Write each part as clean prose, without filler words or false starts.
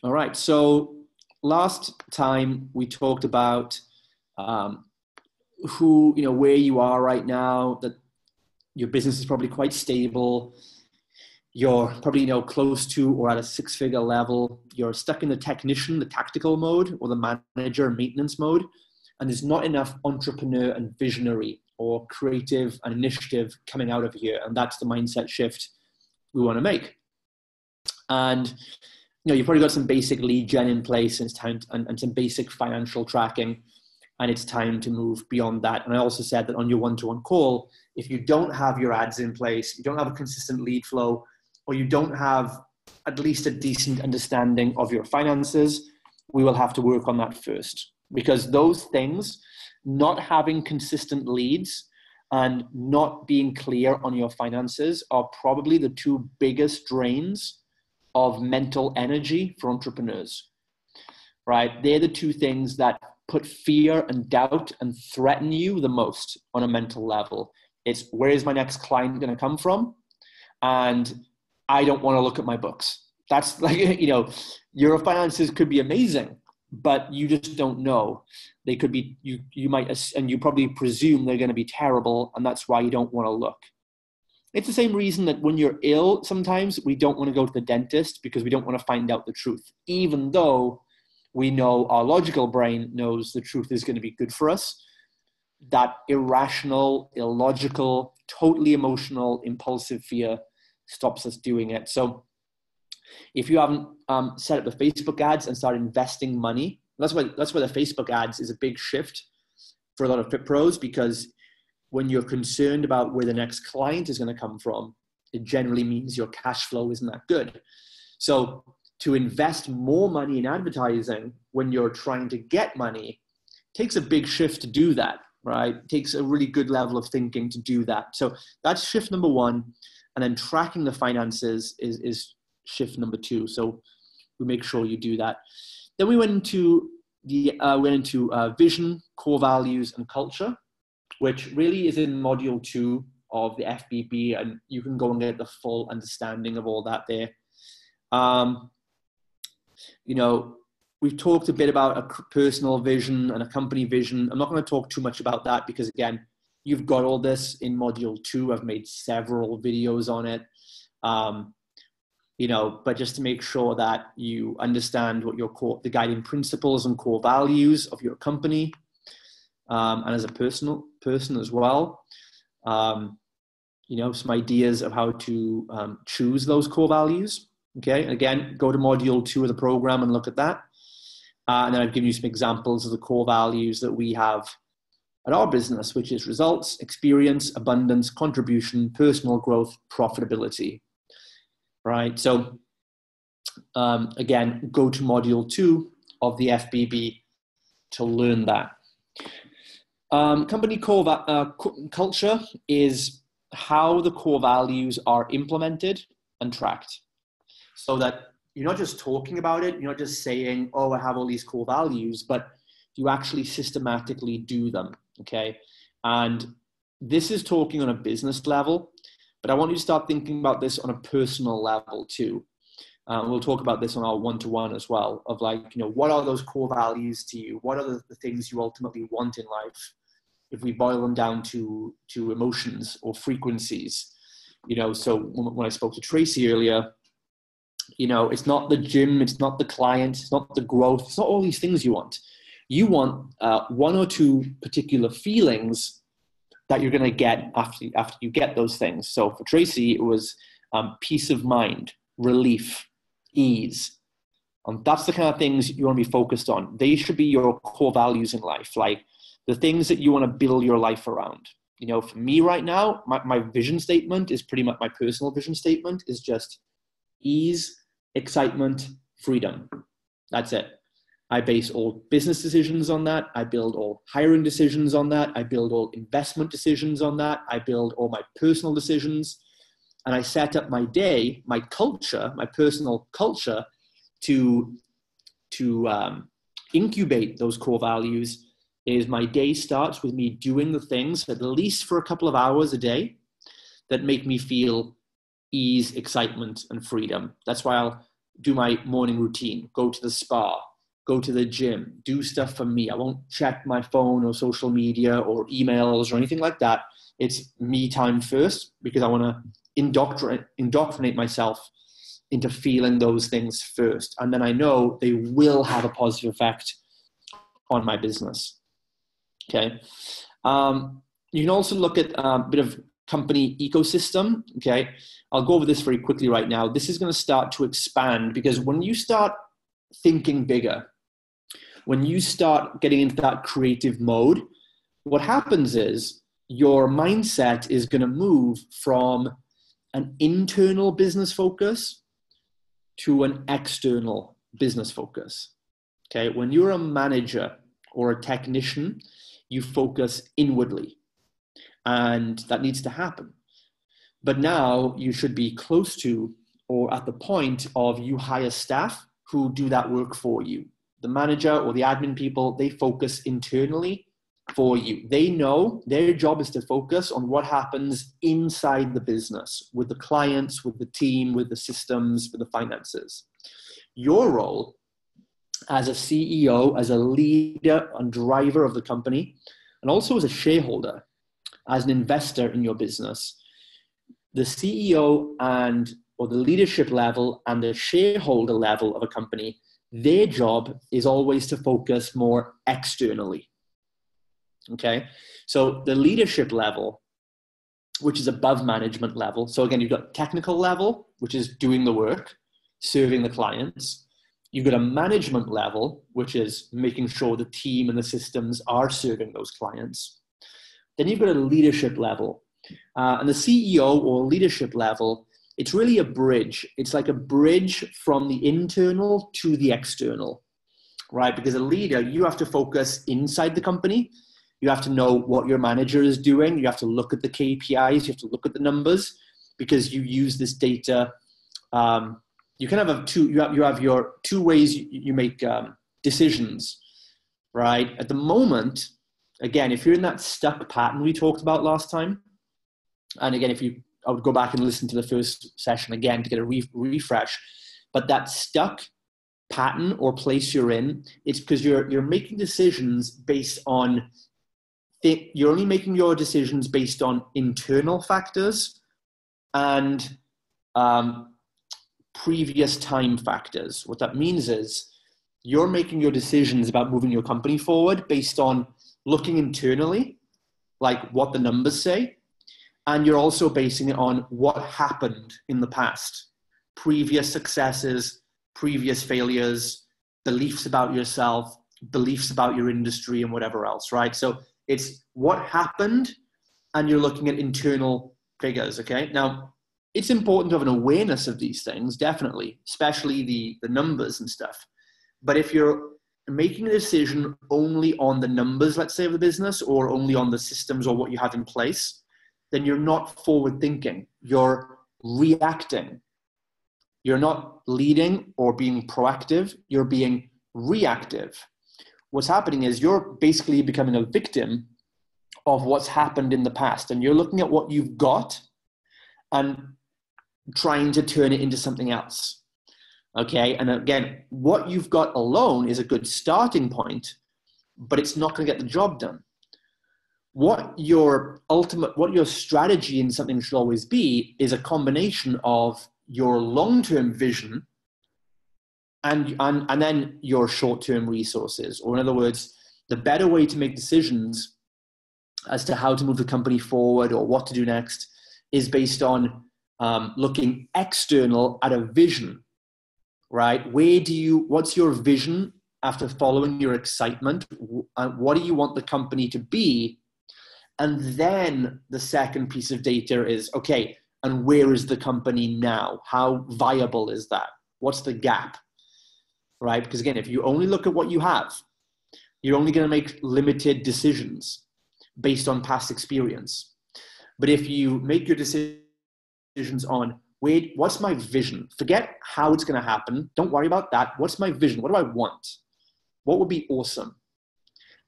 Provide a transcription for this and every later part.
All right. So last time we talked about where you are right now, that your business is probably quite stable. You're probably, close to or at a six-figure level. You're stuck in the technician, the tactical mode, or the manager and maintenance mode. And there's not enough entrepreneur and visionary or creative and initiative coming out of here. And that's the mindset shift we want to make. And you've probably got some basic lead gen in place, and it's time and some basic financial tracking, and it's time to move beyond that. And I also said that on your one-to-one call, if you don't have your ads in place, you don't have a consistent lead flow, or you don't have at least a decent understanding of your finances, we will have to work on that first. Because those things, not having consistent leads and not being clear on your finances, are probably the two biggest drains of mental energy for entrepreneurs, right? They're the two things that put fear and doubt and threaten you the most on a mental level. It's, where is my next client going to come from? And I don't want to look at my books. That's like, your finances could be amazing, but you just don't know. They could be, you might, and you probably presume they're going to be terrible, and that's why you don't want to look. It's the same reason that when you're ill, sometimes we don't want to go to the dentist because we don't want to find out the truth, even though we know our logical brain knows the truth is going to be good for us. That irrational, illogical, totally emotional, impulsive fear stops us doing it. So if you haven't set up the Facebook ads and started investing money, that's why the Facebook ads is a big shift for a lot of fit pros, because when you're concerned about where the next client is going to come from, it generally means your cash flow isn't that good. So to invest more money in advertising when you're trying to get money takes a big shift to do that, right? It takes a really good level of thinking to do that. So that's shift number one. And then tracking the finances is shift number two. So we make sure you do that. Then we went into vision, core values, and culture, which really is in module 2 of the FBB, and you can go and get the full understanding of all that there. We've talked a bit about a personal vision and a company vision. I'm not going to talk too much about that because, again, you've got all this in module 2. I've made several videos on it. But just to make sure that you understand what the guiding principles and core values of your company, and as a person as well, some ideas of how to choose those core values. Okay, and again, go to module 2 of the program and look at that. And then I've given you some examples of the core values that we have at our business, which is results, experience, abundance, contribution, personal growth, profitability. Right. So again, go to module 2 of the FBB to learn that. Company culture is how the core values are implemented and tracked, so that you're not just talking about it, you're not just saying, oh, I have all these core values, but you actually systematically do them, okay? And this is talking on a business level, but I want you to start thinking about this on a personal level too. We'll talk about this on our one-to-one as well, of what are those core values to you? What are the things you ultimately want in life? If we boil them down to emotions or frequencies, so when I spoke to Tracy earlier, it's not the gym, it's not the client, it's not the growth, it's not all these things you want. You want one or two particular feelings that you're going to get after you get those things. So for Tracy, it was peace of mind, relief, ease. And that's the kind of things you want to be focused on. They should be your core values in life, like the things that you want to build your life around. For me right now, my vision statement is pretty much, my personal vision statement is just ease, excitement, freedom. That's it. I base all business decisions on that. I build all hiring decisions on that. I build all investment decisions on that. I build all my personal decisions. And I set up my day, my culture, my personal culture to incubate those core values. Is my day starts with me doing the things, at least for a couple of hours a day, that make me feel ease, excitement, and freedom. That's why I'll do my morning routine, go to the spa, go to the gym, do stuff for me. I won't check my phone or social media or emails or anything like that. It's me time first, because I want to indoctrinate myself into feeling those things first. And then I know they will have a positive effect on my business. Okay. You can also look at a bit of company ecosystem. Okay. I'll go over this very quickly right now. This is going to start to expand, because when you start thinking bigger, when you start getting into that creative mode, what happens is your mindset is going to move from an internal business focus to an external business focus. Okay. When you're a manager or a technician, you focus inwardly, and that needs to happen. But now you should be close to, or at the point of, you hire staff who do that work for you. The manager or the admin people, they focus internally for you. They know their job is to focus on what happens inside the business, with the clients, with the team, with the systems, with the finances. Your role as a CEO, as a leader and driver of the company, and also as a shareholder, as an investor in your business, the CEO or the leadership level and the shareholder level of a company, their job is always to focus more externally. Okay. So the leadership level, which is above management level. So again, you've got technical level, which is doing the work, serving the clients. You've got a management level, which is making sure the team and the systems are serving those clients. Then you've got a leadership level. And the CEO or leadership level, it's really a bridge. It's like a bridge from the internal to the external, right? Because a leader, you have to focus inside the company. You have to know what your manager is doing. You have to look at the KPIs. You have to look at the numbers, because you use this data. You kind of have you have your two ways you make decisions, right? At the moment, again, if you're in that stuck pattern we talked about last time, and again, I would go back and listen to the first session again to get a refresh, but that stuck pattern or place you're in, it's because you're making decisions based on, you're only making your decisions based on internal factors and previous time factors. What that means is you're making your decisions about moving your company forward based on looking internally, like what the numbers say, and you're also basing it on what happened in the past, previous successes, previous failures, beliefs about yourself, beliefs about your industry, and whatever else, right? So it's what happened, and you're looking at internal figures, okay? Now, it's important to have an awareness of these things, definitely, especially the numbers and stuff. But if you're making a decision only on the numbers, let's say, of the business, or only on the systems or what you have in place, then you're not forward thinking. You're reacting. You're not leading or being proactive. You're being reactive. What's happening is you're basically becoming a victim of what's happened in the past, and you're looking at what you've got and trying to turn it into something else. Okay. And again, what you've got alone is a good starting point, but it's not going to get the job done. What your strategy in something should always be is a combination of your long-term vision and then your short-term resources. Or in other words, the better way to make decisions as to how to move the company forward or what to do next is based on looking external at a vision, right? What's your vision after following your excitement? What do you want the company to be? And then the second piece of data is, okay, and where is the company now? How viable is that? What's the gap, right? Because again, if you only look at what you have, you're only going to make limited decisions based on past experience. But if you make your decisions on, wait, what's my vision? Forget how it's going to happen. Don't worry about that. What's my vision? What do I want? What would be awesome?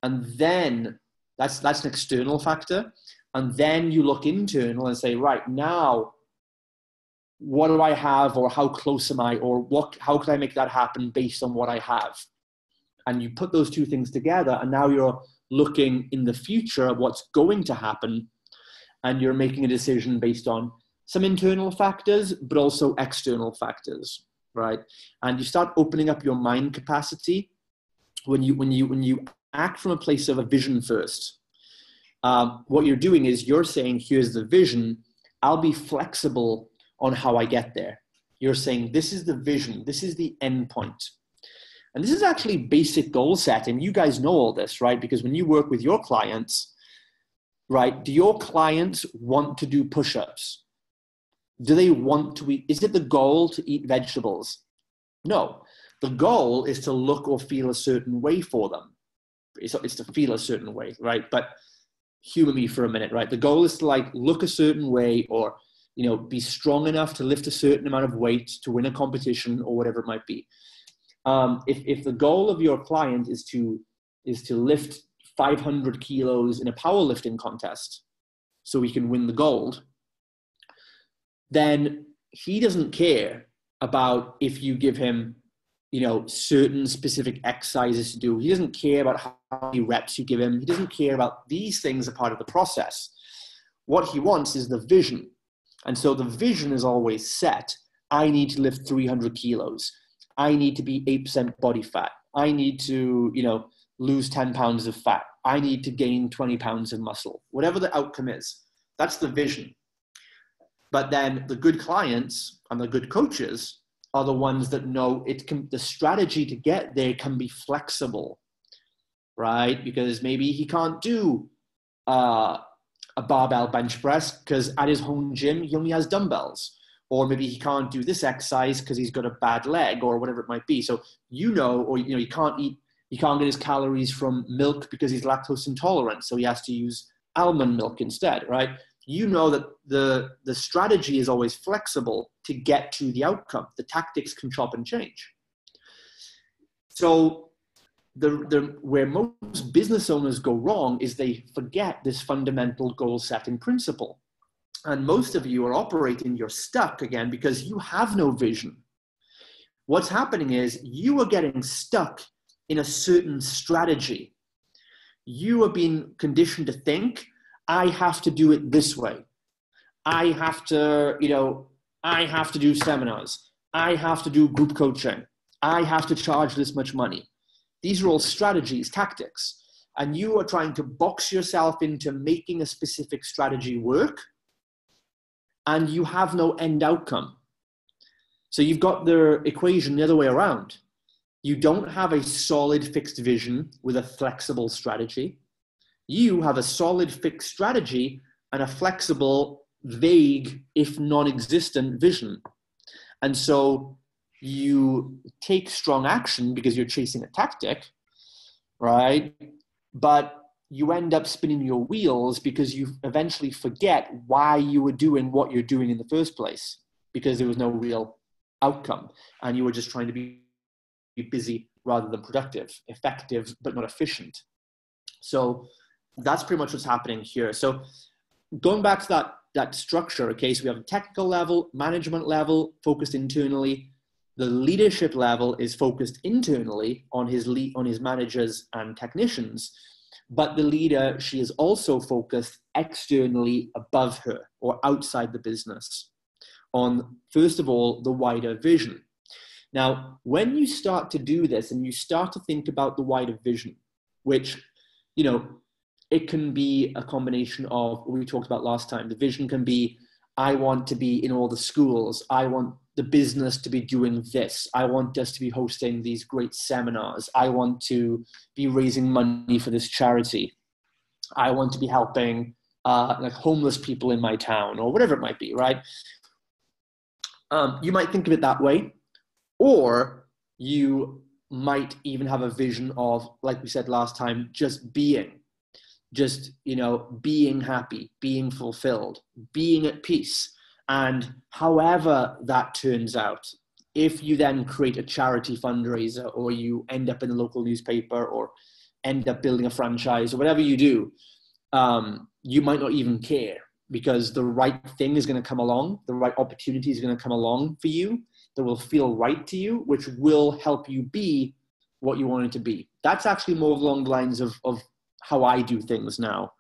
And then that's an external factor. And then you look internal and say, right, now what do I have, or how close am I, or how can I make that happen based on what I have? And you put those two things together, and now you're looking in the future at what's going to happen, and you're making a decision based on some internal factors, but also external factors, right? And you start opening up your mind capacity when you act from a place of a vision first. What you're doing is you're saying, here's the vision, I'll be flexible on how I get there. You're saying, this is the vision, this is the end point. And this is actually basic goal setting. You guys know all this, right? Because when you work with your clients, right, do your clients want to do push-ups? Do they want to eat? Is it the goal to eat vegetables? No. The goal is to look or feel a certain way for them. It's to feel a certain way, right? But humor me for a minute, right? The goal is to like look a certain way, or, you know, be strong enough to lift a certain amount of weight to win a competition or whatever it might be. If the goal of your client is to lift 500 kilos in a powerlifting contest so he can win the gold, then he doesn't care about if you give him, you know, certain specific exercises to do. He doesn't care about how many reps you give him. He doesn't care about these things are part of the process. What he wants is the vision. And so the vision is always set. I need to lift 300 kilos. I need to be 8% body fat. I need to, you know, lose 10 pounds of fat. I need to gain 20 pounds of muscle. Whatever the outcome is, that's the vision. But then the good clients and the good coaches are the ones that know the strategy to get there can be flexible, right? Because maybe he can't do a barbell bench press because at his home gym, he only has dumbbells. Or maybe he can't do this exercise because he's got a bad leg or whatever it might be. So, you know, or, you know, he can't get his calories from milk because he's lactose intolerant. So he has to use almond milk instead, right? You know that the strategy is always flexible to get to the outcome. The tactics can chop and change. So where most business owners go wrong is they forget this fundamental goal setting principle. And most of you are operating, you're stuck again because you have no vision. What's happening is you are getting stuck in a certain strategy. You are being conditioned to think, I have to do it this way. I have to do seminars. I have to do group coaching. I have to charge this much money. These are all strategies, tactics. And you are trying to box yourself into making a specific strategy work, and you have no end outcome. So you've got the equation the other way around. You don't have a solid fixed vision with a flexible strategy. You have a solid fixed strategy and a flexible, vague, if non-existent vision. And so you take strong action because you're chasing a tactic, right? But you end up spinning your wheels because you eventually forget why you were doing what you're doing in the first place, because there was no real outcome. And you were just trying to be busy rather than productive, effective, but not efficient. So that's pretty much what's happening here. So going back to that structure, okay, so we have a technical level, management level, focused internally. The leadership level is focused internally on his managers and technicians. But the leader, she is also focused externally above her or outside the business on, first of all, the wider vision. Now, when you start to do this and you start to think about the wider vision, which, you know, it can be a combination of what we talked about last time. The vision can be, I want to be in all the schools. I want the business to be doing this. I want us to be hosting these great seminars. I want to be raising money for this charity. I want to be helping like homeless people in my town, or whatever it might be, right? You might think of it that way, or you might even have a vision of, like we said last time, just being. Just, you know, being happy, being fulfilled, being at peace. And however that turns out, if you then create a charity fundraiser, or you end up in the local newspaper, or end up building a franchise, or whatever you do, you might not even care, because the right thing is going to come along, the right opportunity is going to come along for you that will feel right to you, which will help you be what you want it to be. That's actually more along the lines of how I do things now.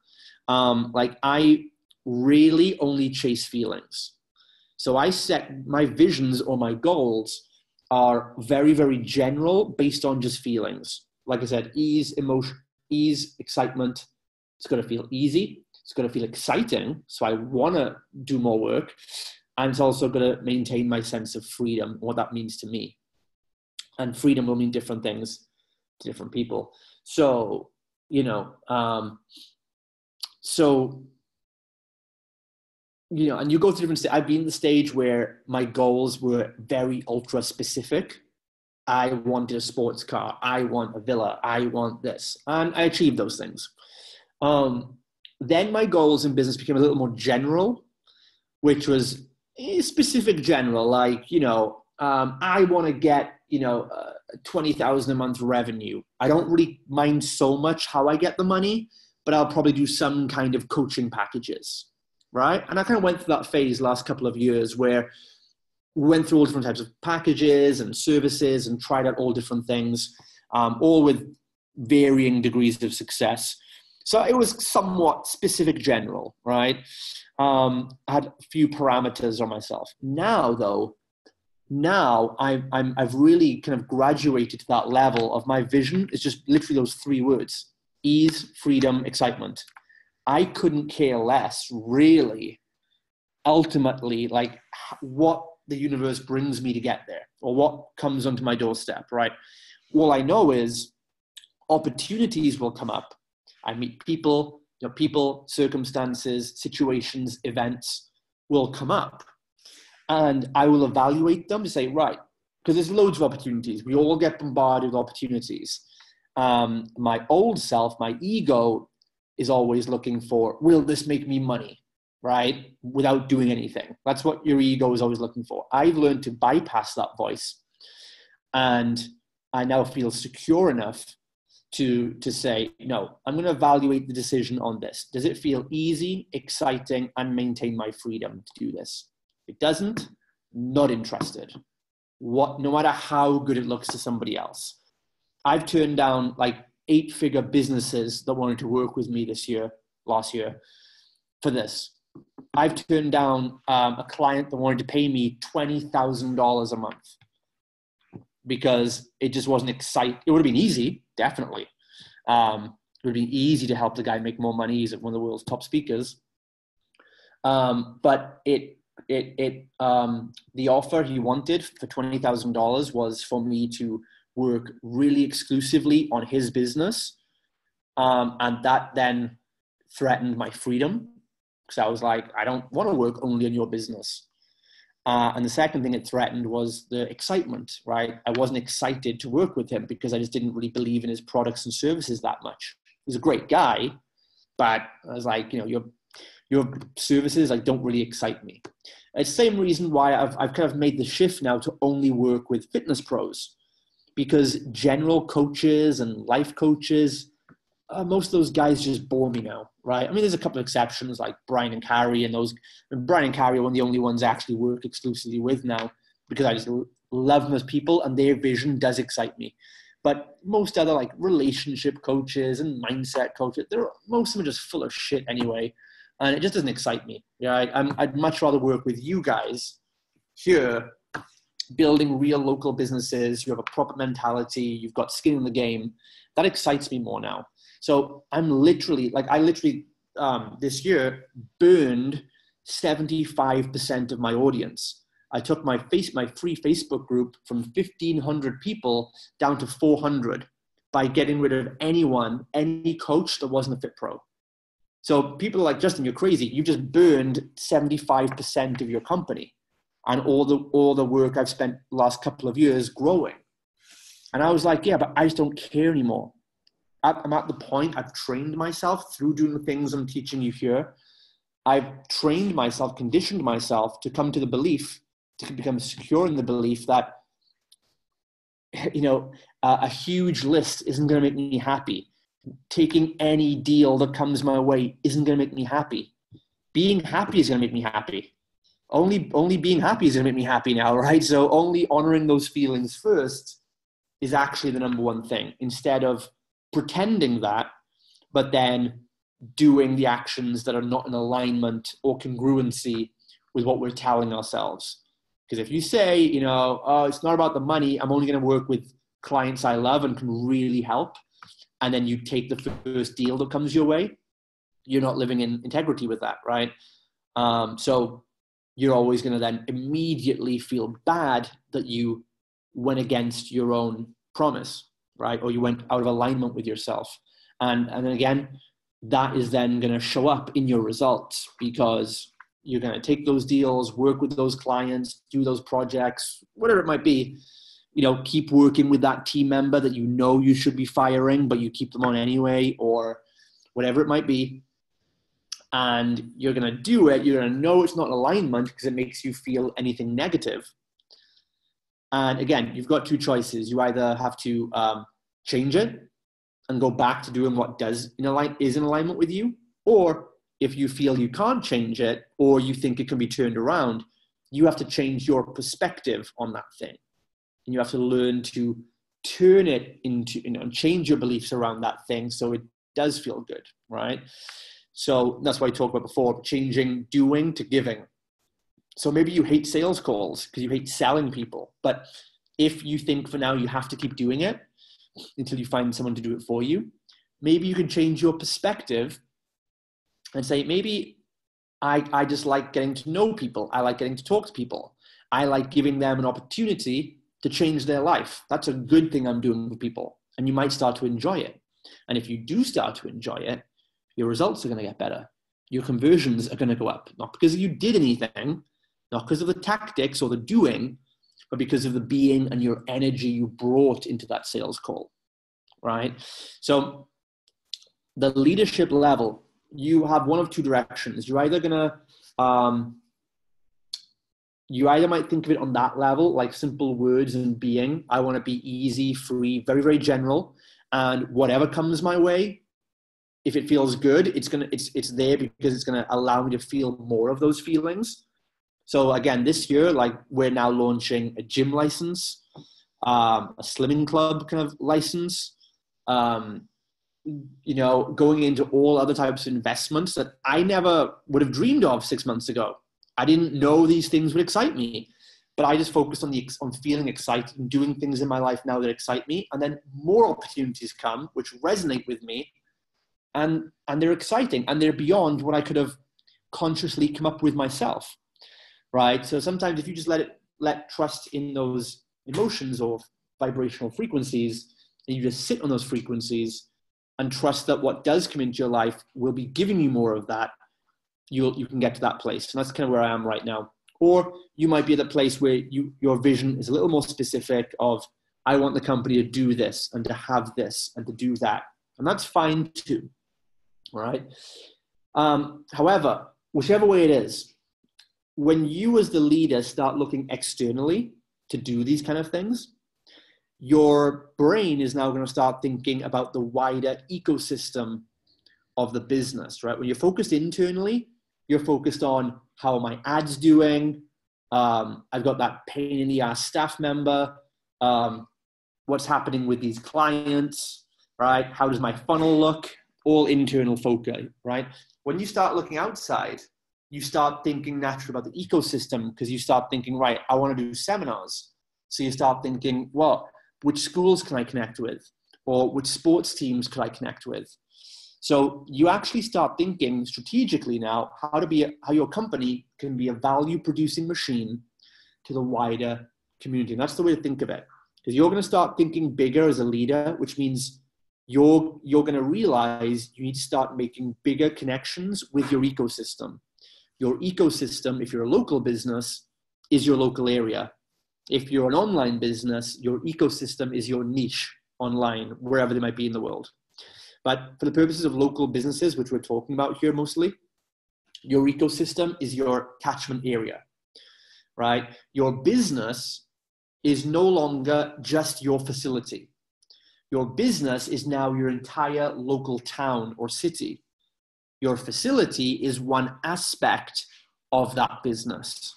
Like I really only chase feelings. So I set my visions or my goals are very, very general based on just feelings. Like I said, ease, emotion, ease, excitement. It's going to feel easy. It's going to feel exciting. So I want to do more work. And it's also going to maintain my sense of freedom, what that means to me. And freedom will mean different things to different people. So, you know, and you go through different stages. I've been in the stage where my goals were very ultra specific. I wanted a sports car. I want a villa. I want this. And I achieved those things. Then my goals in business became a little more general, which was specific general, like, I want to get, 20,000 a month revenue. I don't really mind so much how I get the money, but I'll probably do some kind of coaching packages, right? And I kind of went through that phase last couple of years where we went through all different types of packages and services and tried out all different things, all with varying degrees of success. So it was somewhat specific general, right? I had a few parameters on myself. Now I've really kind of graduated to that level of my vision. It's just literally those three words: ease, freedom, excitement. I couldn't care less, really, ultimately, like what the universe brings me to get there or what comes onto my doorstep, right? All I know is opportunities will come up. I meet people, circumstances, situations, events will come up. And I will evaluate them to say, right, because there's loads of opportunities. We all get bombarded with opportunities. My old self, my ego, is always looking for, will this make me money, right? Without doing anything. That's what your ego is always looking for. I've learned to bypass that voice. And I now feel secure enough to say, no, I'm going to evaluate the decision on this. Does it feel easy, exciting, and maintain my freedom to do this? If it doesn't, not interested. No matter how good it looks to somebody else. I've turned down like 8-figure businesses that wanted to work with me last year for this. I've turned down a client that wanted to pay me $20,000 a month because it just wasn't exciting. It would have been easy, definitely. It would have been easy to help the guy make more money. He's one of the world's top speakers. But the offer he wanted for $20,000 was for me to work really exclusively on his business. And that then threatened my freedom. Because I was like, I don't want to work only on your business. And the second thing it threatened was the excitement, right? I wasn't excited to work with him because I just didn't really believe in his products and services that much. He's a great guy, but I was like, your services like don't really excite me. It's the same reason why I've kind of made the shift now to only work with fitness pros, because general coaches and life coaches, most of those guys just bore me now, right? I mean, there's a couple of exceptions like Brian and Carrie and those. And Brian and Carrie are one of the only ones I actually work exclusively with now because I just love them as people and their vision does excite me. But most other like relationship coaches and mindset coaches, most of them are just full of shit anyway. And it just doesn't excite me. I'd much rather work with you guys here, building real local businesses. You have a proper mentality. You've got skin in the game. That excites me more now. So I literally this year burned 75% of my audience. I took my free Facebook group from 1,500 people down to 400 by getting rid of any coach that wasn't a fit pro. So people are like, Justin, you're crazy. You just burned 75% of your company and all the work I've spent the last couple of years growing. And I was like, yeah, but I just don't care anymore. I'm at the point I've trained myself through doing the things I'm teaching you here. I've trained myself, conditioned myself to come to the belief, to become secure in the belief that, a huge list isn't going to make me happy. Taking any deal that comes my way isn't going to make me happy. being happy is going to make me happy. Only being happy is going to make me happy now, right? So only honoring those feelings first is actually the number one thing, instead of pretending that, but then doing the actions that are not in alignment or congruency with what we're telling ourselves. Because if you say, you know, oh, it's not about the money, I'm only going to work with clients I love and can really help, and then you take the first deal that comes your way, you're not living in integrity with that, right? So you're always going to then immediately feel bad that you went against your own promise, right? Or you went out of alignment with yourself. And then again, that is then going to show up in your results, because you're going to take those deals, work with those clients, do those projects, whatever it might be, you know, keep working with that team member that you know you should be firing, but you keep them on anyway, or whatever it might be. And you're going to do it. You're going to know it's not alignment because it makes you feel anything negative. And again, you've got two choices. You either have to change it and go back to doing what is in alignment with you, or if you feel you can't change it, or you think it can be turned around, you have to change your perspective on that thing. And you have to learn to turn it into, you know, and change your beliefs around that thing so it does feel good, right? So that's what I talked about before, changing doing to giving. So maybe you hate sales calls because you hate selling people. But if you think for now you have to keep doing it until you find someone to do it for you, maybe you can change your perspective and say, maybe I just like getting to know people. I like getting to talk to people. I like giving them an opportunity to change their life. That's a good thing I'm doing for people. And you might start to enjoy it. And if you do start to enjoy it, your results are going to get better. Your conversions are going to go up, not because you did anything, not because of the tactics or the doing, but because of the being and your energy you brought into that sales call, right? So the leadership level, you have one of two directions. You're either going to, you either might think of it on that level, like simple words and being. I want to be easy, free, very, very general. And whatever comes my way, if it feels good, it's there because it's going to allow me to feel more of those feelings. So again, this year, like we're now launching a gym license, a slimming club kind of license, you know, going into all other types of investments that I never would have dreamed of 6 months ago. I didn't know these things would excite me, but I just focused on feeling excited and doing things in my life now that excite me. And then more opportunities come, which resonate with me, and they're exciting and they're beyond what I could have consciously come up with myself, right? So sometimes if you just let trust in those emotions or vibrational frequencies, and you just sit on those frequencies and trust that what does come into your life will be giving you more of that, you can get to that place. And that's kind of where I am right now. Or you might be at a place where your vision is a little more specific of, I want the company to do this and to have this and to do that. And that's fine too, right? However, whichever way it is, when you as the leader start looking externally to do these kind of things, your brain is now going to start thinking about the wider ecosystem of the business, right? When you're focused internally, you're focused on, how are my ads doing? I've got that pain in the ass staff member. What's happening with these clients, right? How does my funnel look? All internal focus, right? When you start looking outside, you start thinking naturally about the ecosystem, because you start thinking, right, I want to do seminars. So you start thinking, well, which schools can I connect with? Or which sports teams could I connect with? So you actually start thinking strategically now how your company can be a value-producing machine to the wider community. And that's the way to think of it. Because you're going to start thinking bigger as a leader, which means you're going to realize you need to start making bigger connections with your ecosystem. Your ecosystem, if you're a local business, is your local area. If you're an online business, your ecosystem is your niche online, wherever they might be in the world. But for the purposes of local businesses, which we're talking about here mostly, your ecosystem is your catchment area, right? Your business is no longer just your facility. Your business is now your entire local town or city. Your facility is one aspect of that business.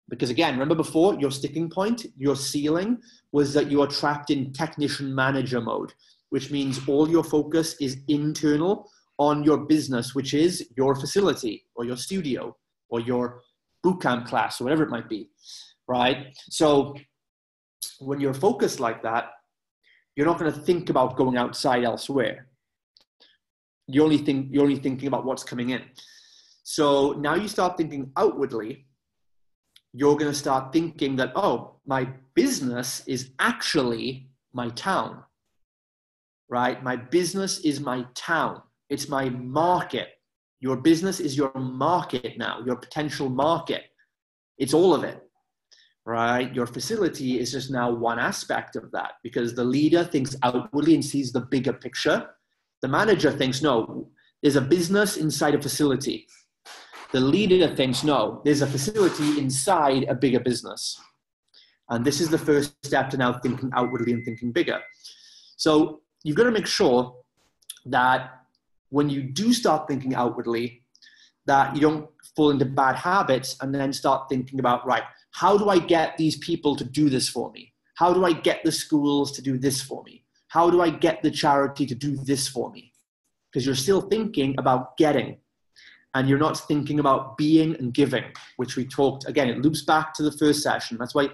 Because again, remember before, your sticking point, your ceiling was that you are trapped in technician manager mode, which means all your focus is internal on your business, which is your facility or your studio or your bootcamp class or whatever it might be, right? So when you're focused like that, you're not going to think about going outside elsewhere. You're only thinking about what's coming in. So now you start thinking outwardly. You're going to start thinking that, oh, my business is actually my town, right? My business is my town. It's my market. Your business is your market now, your potential market. It's all of it, right? Your facility is just now one aspect of that, because the leader thinks outwardly and sees the bigger picture. The manager thinks, no, there's a business inside a facility. The leader thinks, no, there's a facility inside a bigger business. And this is the first step to now thinking outwardly and thinking bigger. So you've got to make sure that when you do start thinking outwardly, that you don't fall into bad habits and then start thinking about, right, how do I get these people to do this for me? How do I get the schools to do this for me? How do I get the charity to do this for me? Because you're still thinking about getting. And you're not thinking about being and giving, which we talked, again, it loops back to the first session. That's why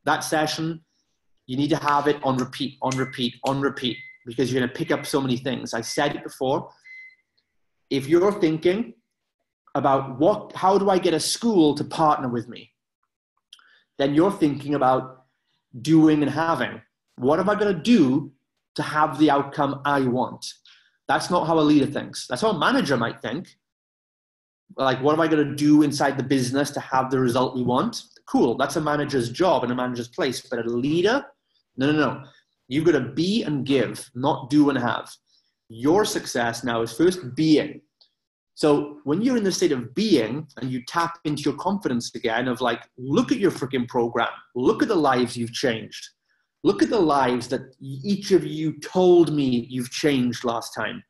that session, you need to have it on repeat, because you're going to pick up so many things. I said it before. If you're thinking about how do I get a school to partner with me? Then you're thinking about doing and having. What am I going to do to have the outcome I want? That's not how a leader thinks. That's how a manager might think. Like, what am I going to do inside the business to have the result we want? Cool. That's a manager's job and a manager's place. But a leader, no. You've got to be and give, not do and have. Your success now is first being. So when you're in the state of being and you tap into your confidence again of like, look at your freaking program. Look at the lives you've changed. Look at the lives that each of you told me you've changed last time.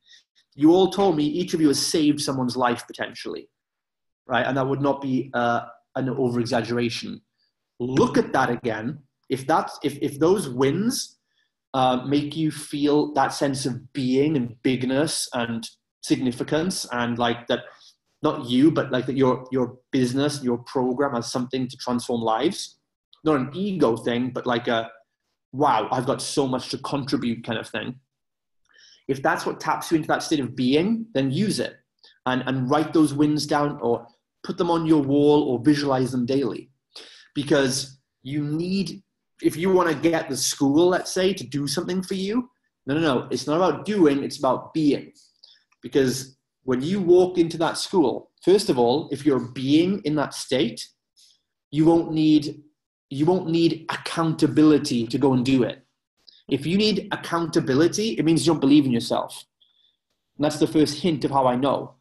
You all told me each of you has saved someone's life potentially, right? And that would not be an over-exaggeration. Look at that again. If those wins make you feel that sense of being and bigness and significance, and like that, not you, but like that your business, your program has something to transform lives, not an ego thing, but like a, wow, I've got so much to contribute kind of thing. If that's what taps you into that state of being, then use it and write those wins down or put them on your wall or visualize them daily. Because you need, if you want to get the school, let's say, to do something for you, no. It's not about doing, it's about being. Because when you walk into that school, first of all, if you're being in that state, you won't need accountability to go and do it. If you need accountability, it means you don't believe in yourself. And that's the first hint of how I know,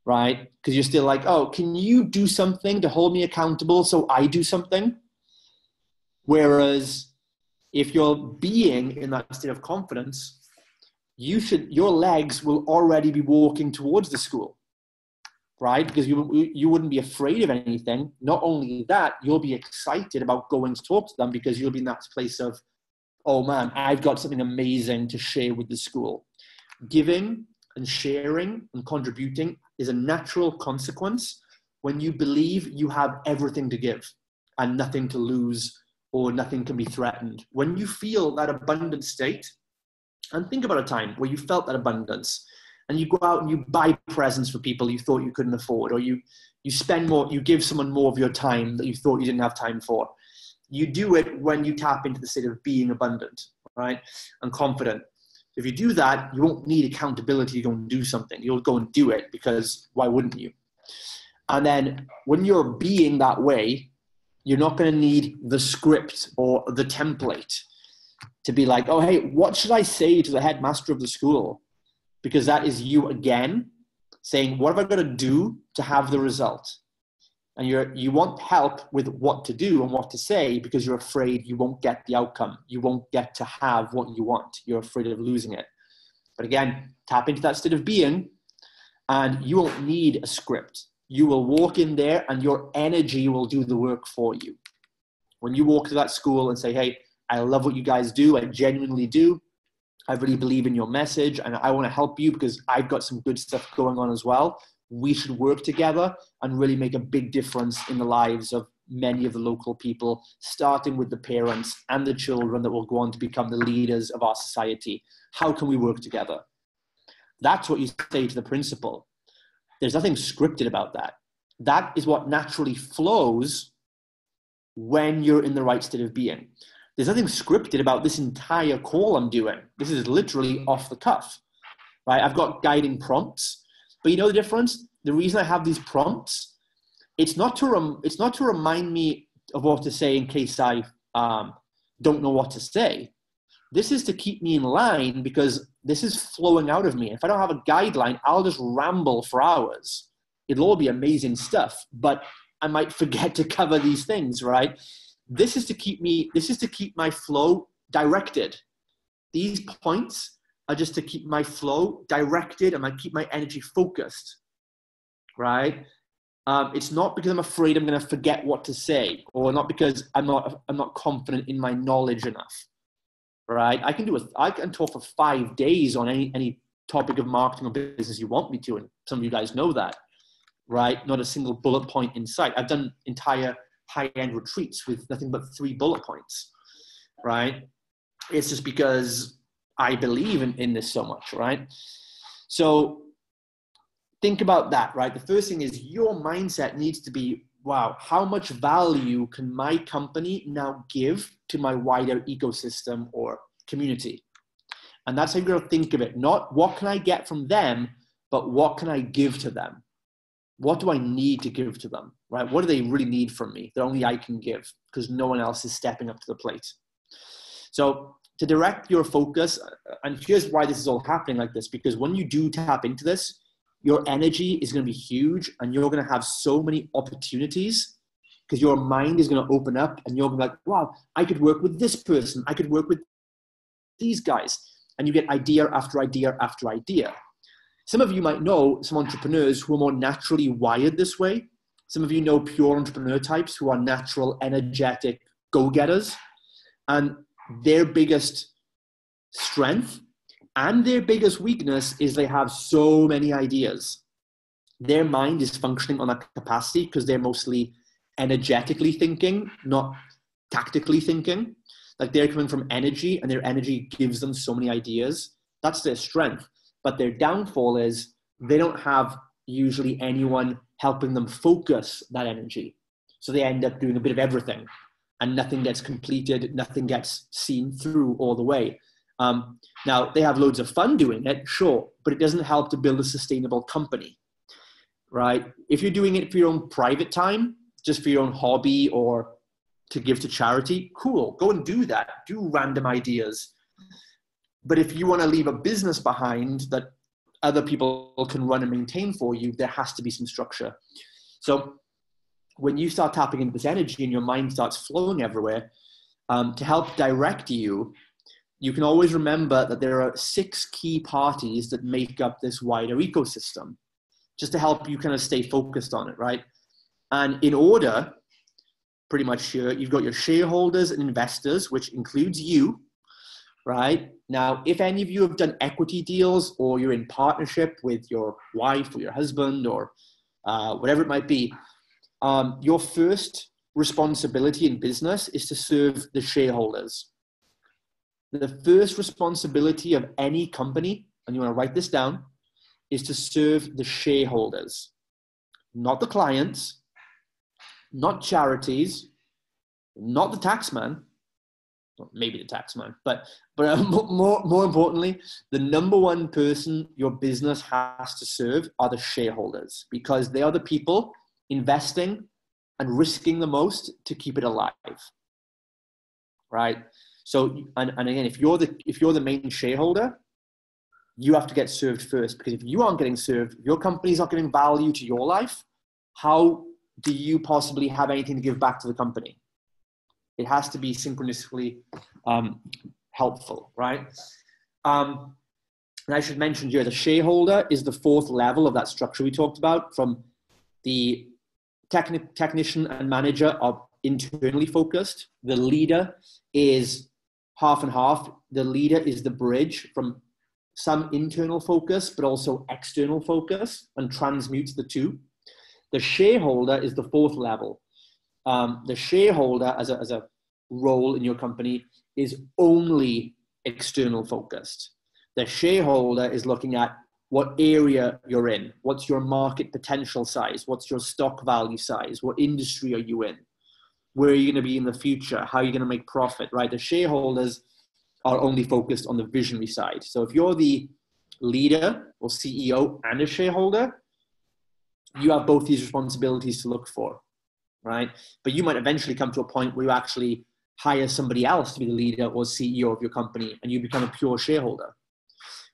right? Because you're still like, oh, can you do something to hold me accountable so I do something? Whereas if you're being in that state of confidence, your legs will already be walking towards the school, right? Because you wouldn't be afraid of anything. Not only that, you'll be excited about going to talk to them because you'll be in that place of, oh man, I've got something amazing to share with the school. Giving and sharing and contributing is a natural consequence when you believe you have everything to give and nothing to lose or nothing can be threatened. When you feel that abundant state, and think about a time where you felt that abundance and you go out and you buy presents for people you thought you couldn't afford, or you spend more, you give someone more of your time that you thought you didn't have time for. You do it when you tap into the state of being abundant, right? And confident. If you do that, you won't need accountability to go and do something. You'll go and do it because why wouldn't you? And then when you're being that way, you're not going to need the script or the template to be like, oh, hey, what should I say to the headmaster of the school? Because that is you again saying, what have I got to do to have the result? And you want help with what to do and what to say because you're afraid you won't get the outcome. You won't get to have what you want. You're afraid of losing it. But again, tap into that state of being And you won't need a script. You will walk in there and your energy will do the work for you. When you walk to that school and say, hey, I love what you guys do. I genuinely do. I really believe in your message and I want to help you because I've got some good stuff going on as well. We should work together and really make a big difference in the lives of many of the local people, starting with the parents and the children that will go on to become the leaders of our society. How can we work together? That's what you say to the principal. There's nothing scripted about that. That is what naturally flows when you're in the right state of being. There's nothing scripted about this entire call I'm doing. This is literally off the cuff, right? I've got guiding prompts, but you know the difference? The reason I have these prompts, it's not to remind me of what to say in case I don't know what to say. This is to keep me in line because this is flowing out of me. If I don't have a guideline, I'll just ramble for hours. It'll all be amazing stuff, but I might forget to cover these things, right? This is to keep my flow directed. These points are just to keep my flow directed and keep my energy focused, right? It's not because I'm afraid I'm going to forget what to say, or not because I'm not confident in my knowledge enough, right? I can talk for 5 days on any topic of marketing or business you want me to, and some of you guys know that, right? Not a single bullet point in sight. I've done entire high-end retreats with nothing but 3 bullet points, right? It's just because I believe in this so much, right? So think about that, right? The first thing is your mindset needs to be, wow, how much value can my company now give to my wider ecosystem or community? And that's how you're going to think of it. Not what can I get from them, but what can I give to them? What do I need to give to them, right? What do they really need from me that only I can give because no one else is stepping up to the plate? So to direct your focus, and here's why this is all happening like this, because when you do tap into this, your energy is going to be huge and you're going to have so many opportunities because your mind is going to open up and you're going to be like, wow, I could work with this person. I could work with these guys. And you get idea after idea after idea. Some of you might know some entrepreneurs who are more naturally wired this way. Some of you know pure entrepreneur types who are natural, energetic go-getters. And their biggest strength and their biggest weakness is they have so many ideas. Their mind is functioning on that capacity because they're mostly energetically thinking, not tactically thinking. Like they're coming from energy and their energy gives them so many ideas. That's their strength. But their downfall is they don't have usually anyone helping them focus that energy. So they end up doing a bit of everything and nothing gets completed, nothing gets seen through all the way. Now, they have loads of fun doing it, sure, but it doesn't help to build a sustainable company, right? If you're doing it for your own private time, just for your own hobby or to give to charity, cool, go and do that. Do random ideas. But if you want to leave a business behind that other people can run and maintain for you, there has to be some structure. So when you start tapping into this energy and your mind starts flowing everywhere, to help direct you, you can always remember that there are 6 key parties that make up this wider ecosystem, just to help you kind of stay focused on it, right? And in order, pretty much here, you've got your shareholders and investors, which includes you, right? Now, if any of you have done equity deals or you're in partnership with your wife or your husband or whatever it might be, your first responsibility in business is to serve the shareholders. The first responsibility of any company, and you want to write this down, is to serve the shareholders, not the clients, not charities, not the taxman, well, maybe the taxman, but more importantly, the number one person your business has to serve are the shareholders, because they are the people investing and risking the most to keep it alive, right? So, and again, if you're the main shareholder, you have to get served first, because if you aren't getting served, if your company's not giving value to your life, how do you possibly have anything to give back to the company? It has to be synchronously helpful, right? And I should mention here, the shareholder is the fourth level of that structure we talked about. From the technician and manager are internally focused. The leader is half and half. The leader is the bridge from some internal focus, but also external focus, and transmutes the two. The shareholder is the fourth level. The shareholder as a role in your company is only external focused. The shareholder is looking at what area you're in, what's your market potential size, what's your stock value size, what industry are you in, where are you going to be in the future, how are you going to make profit, right? The shareholders are only focused on the visionary side. So if you're the leader or CEO and a shareholder, you have both these responsibilities to look for, right? But you might eventually come to a point where you actually hire somebody else to be the leader or CEO of your company, and you become a pure shareholder,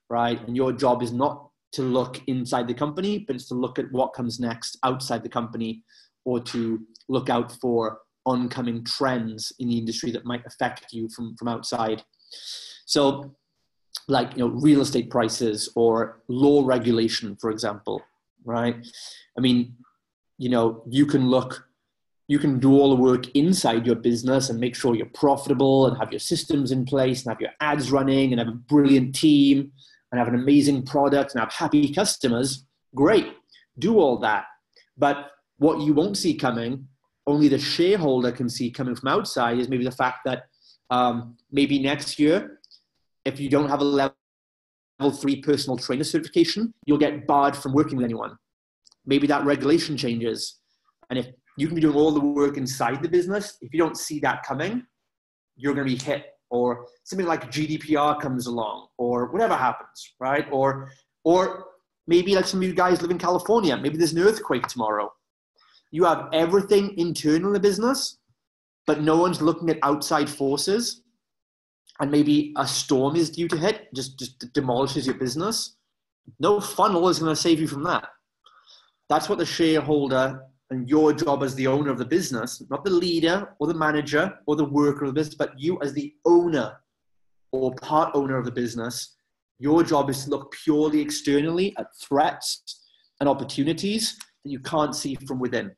right? And your job is not to look inside the company, but it's to look at what comes next outside the company, or to look out for oncoming trends in the industry that might affect you from outside. So like, real estate prices or law regulation, for example, right? I mean, you can do all the work inside your business and make sure you're profitable and have your systems in place and have your ads running and have a brilliant team and have an amazing product and have happy customers. Great, do all that. But what you won't see coming, only the shareholder can see coming from outside, is maybe the fact that maybe next year, if you don't have a level 3 personal trainer certification, you'll get barred from working with anyone. Maybe that regulation changes. And if you can be doing all the work inside the business, if you don't see that coming, you're going to be hit. Or something like GDPR comes along, or whatever happens, right? Or maybe like some of you guys live in California, maybe there's an earthquake tomorrow. You have everything internal in the business, but no one's looking at outside forces, and maybe a storm is due to hit, just demolishes your business. No funnel is going to save you from that. That's what the shareholder and your job as the owner of the business, not the leader or the manager or the worker of the business, but you as the owner or part owner of the business, your job is to look purely externally at threats and opportunities that you can't see from within,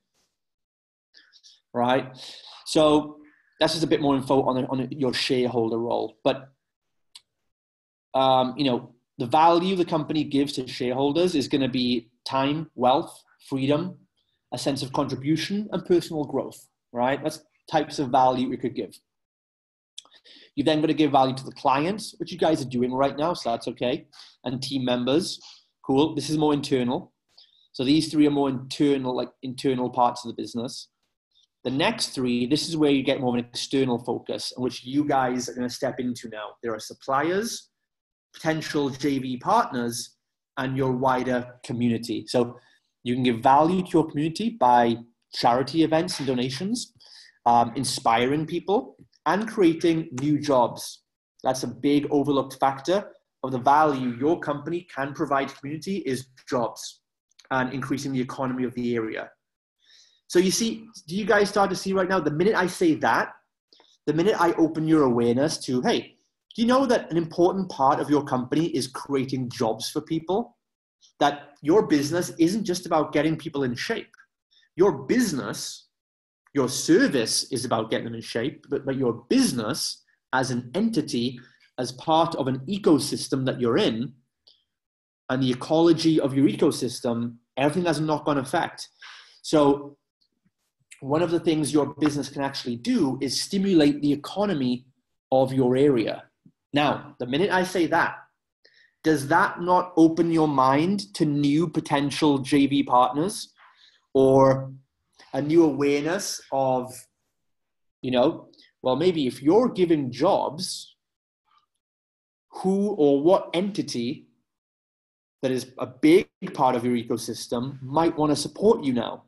right? So that's just a bit more info on your shareholder role. But, the value the company gives to shareholders is going to be time, wealth, freedom, a sense of contribution, and personal growth, right? That's types of value we could give. You're then going to give value to the clients, which you guys are doing right now, so that's okay. And team members, cool. This is more internal. So these three are more internal parts of the business. The next three, this is where you get more of an external focus, which you guys are going to step into now. There are suppliers, potential JV partners, and your wider community. So you can give value to your community by charity events and donations, inspiring people, and creating new jobs. That's a big overlooked factor of the value your company can provide to community is jobs and increasing the economy of the area. So you see, do you guys start to see right now, the minute I say that, the minute I open your awareness to, hey, do you know that an important part of your company is creating jobs for people? That your business isn't just about getting people in shape. Your business, your service is about getting them in shape, but your business as an entity, as part of an ecosystem that you're in, and the ecology of your ecosystem, everything has a knock-on effect. So one of the things your business can actually do is stimulate the economy of your area. Now, the minute I say that, does that not open your mind to new potential JV partners or a new awareness of, well, maybe if you're giving jobs, who or what entity that is a big part of your ecosystem might want to support you now?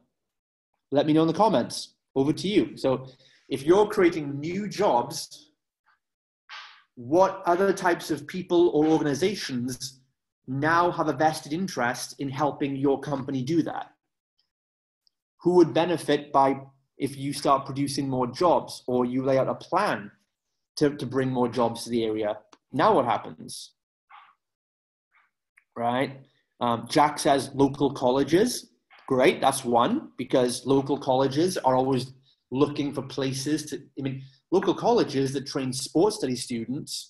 Let me know in the comments. Over to you. So if you're creating new jobs, what other types of people or organizations now have a vested interest in helping your company do that? Who would benefit by if you start producing more jobs or you lay out a plan to bring more jobs to the area? Now what happens? right? Jack says local colleges. Great, that's one, because local colleges are always looking for places to, local colleges that train sports study students